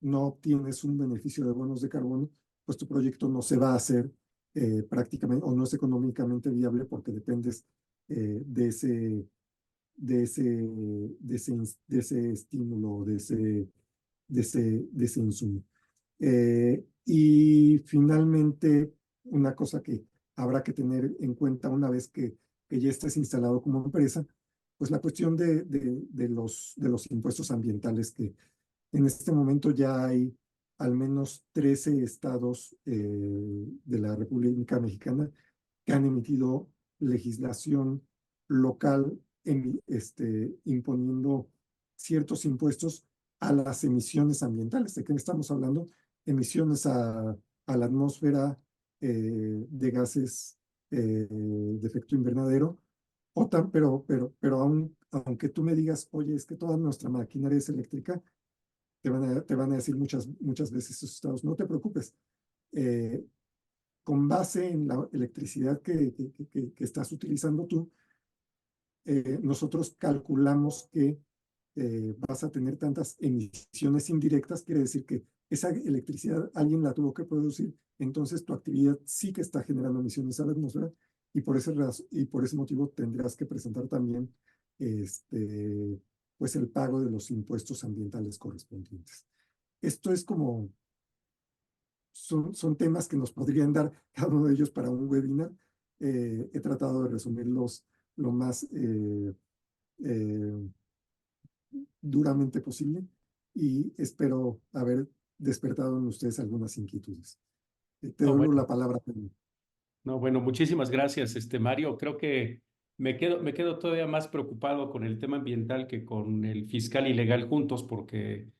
no obtienes un beneficio de bonos de carbono, pues tu proyecto no se va a hacer prácticamente o no es económicamente viable porque dependes de ese estímulo, de ese insumo. Y finalmente, una cosa que habrá que tener en cuenta una vez que ya estés instalado como empresa, pues la cuestión de los impuestos ambientales, que en este momento ya hay al menos 13 estados de la República Mexicana que han emitido legislación local imponiendo ciertos impuestos a las emisiones ambientales. ¿De qué estamos hablando? Emisiones a la atmósfera de gases de efecto invernadero, pero aunque tú me digas, oye, es que toda nuestra maquinaria es eléctrica, te van a decir muchas veces esos estados, no te preocupes, con base en la electricidad que estás utilizando tú, nosotros calculamos que vas a tener tantas emisiones indirectas, quiere decir que esa electricidad alguien la tuvo que producir, entonces tu actividad sí que está generando emisiones a la atmósfera y por ese motivo tendrás que presentar también pues el pago de los impuestos ambientales correspondientes. Esto es como, son temas que nos podrían dar cada uno de ellos para un webinar. He tratado de resumirlos lo más duramente posible y espero haber despertado en ustedes algunas inquietudes. Te doy la palabra. No, bueno, muchísimas gracias, Mario. Creo que me quedo todavía más preocupado con el tema ambiental que con el fiscal y legal juntos, porque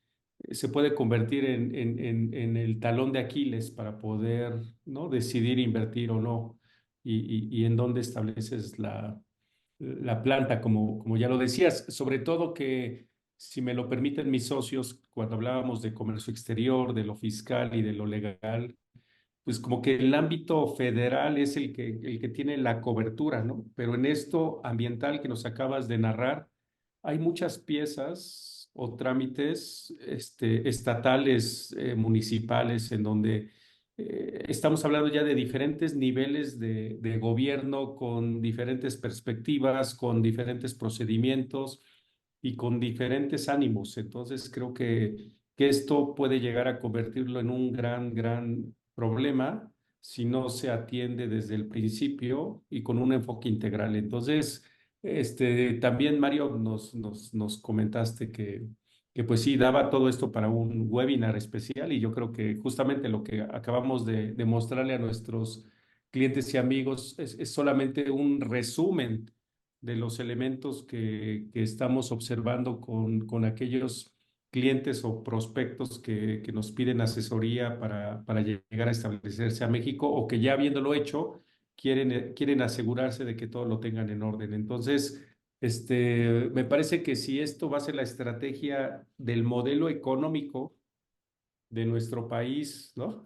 se puede convertir en el talón de Aquiles para poder, ¿no?, decidir invertir o no, y en dónde estableces la planta, como ya lo decías. Sobre todo que, si me lo permiten mis socios, cuando hablábamos de comercio exterior, de lo fiscal y de lo legal, pues como que el ámbito federal es el que tiene la cobertura, ¿no? Pero en esto ambiental que nos acabas de narrar, hay muchas piezas o trámites estatales, municipales, en donde estamos hablando ya de diferentes niveles de gobierno, con diferentes perspectivas, con diferentes procedimientos y con diferentes ánimos. Entonces creo que esto puede llegar a convertirlo en un gran problema si no se atiende desde el principio y con un enfoque integral. Entonces, También Mario nos comentaste que pues sí, daba todo esto para un webinar especial y yo creo que justamente lo que acabamos de mostrarle a nuestros clientes y amigos es solamente un resumen de los elementos que estamos observando con aquellos clientes o prospectos que nos piden asesoría para llegar a establecerse a México o que ya habiéndolo hecho quieren asegurarse de que todo lo tengan en orden. Entonces, me parece que si esto va a ser la estrategia del modelo económico de nuestro país, ¿no?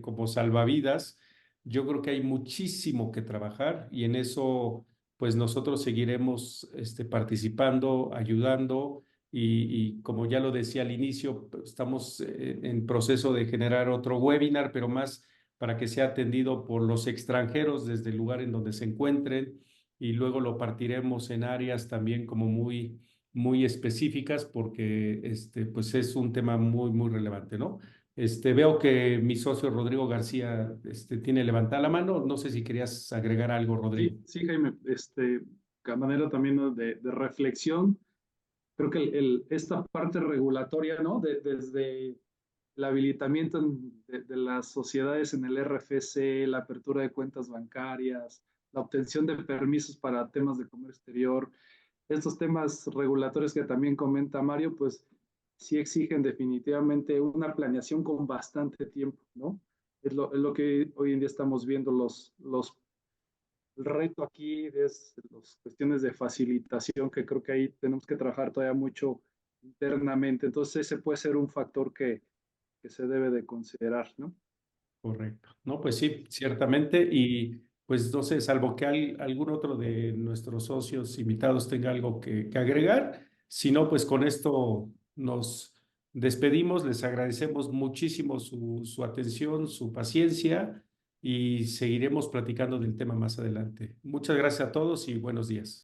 Como salvavidas, yo creo que hay muchísimo que trabajar y en eso, pues nosotros seguiremos, participando, ayudando y como ya lo decía al inicio, pues, estamos en proceso de generar otro webinar, pero más para que sea atendido por los extranjeros desde el lugar en donde se encuentren y luego lo partiremos en áreas también como muy específicas porque pues es un tema muy relevante, ¿no? Veo que mi socio Rodrigo García tiene levantada la mano. No sé si querías agregar algo, Rodrigo. Sí, Jaime, a manera también, ¿no?, de reflexión, creo que esta parte regulatoria, ¿no? Desde el habilitamiento de las sociedades en el RFC, la apertura de cuentas bancarias, la obtención de permisos para temas de comercio exterior, estos temas regulatorios que también comenta Mario, pues sí exigen definitivamente una planeación con bastante tiempo, ¿no? Es lo que hoy en día estamos viendo, el reto aquí es las cuestiones de facilitación, que creo que ahí tenemos que trabajar todavía mucho internamente. Entonces ese puede ser un factor que se debe de considerar, ¿no? Correcto. No, pues sí, ciertamente. Y pues no sé, salvo que algún otro de nuestros socios invitados tenga algo que agregar. Si no, pues con esto nos despedimos. Les agradecemos muchísimo su atención, su paciencia y seguiremos platicando del tema más adelante. Muchas gracias a todos y buenos días.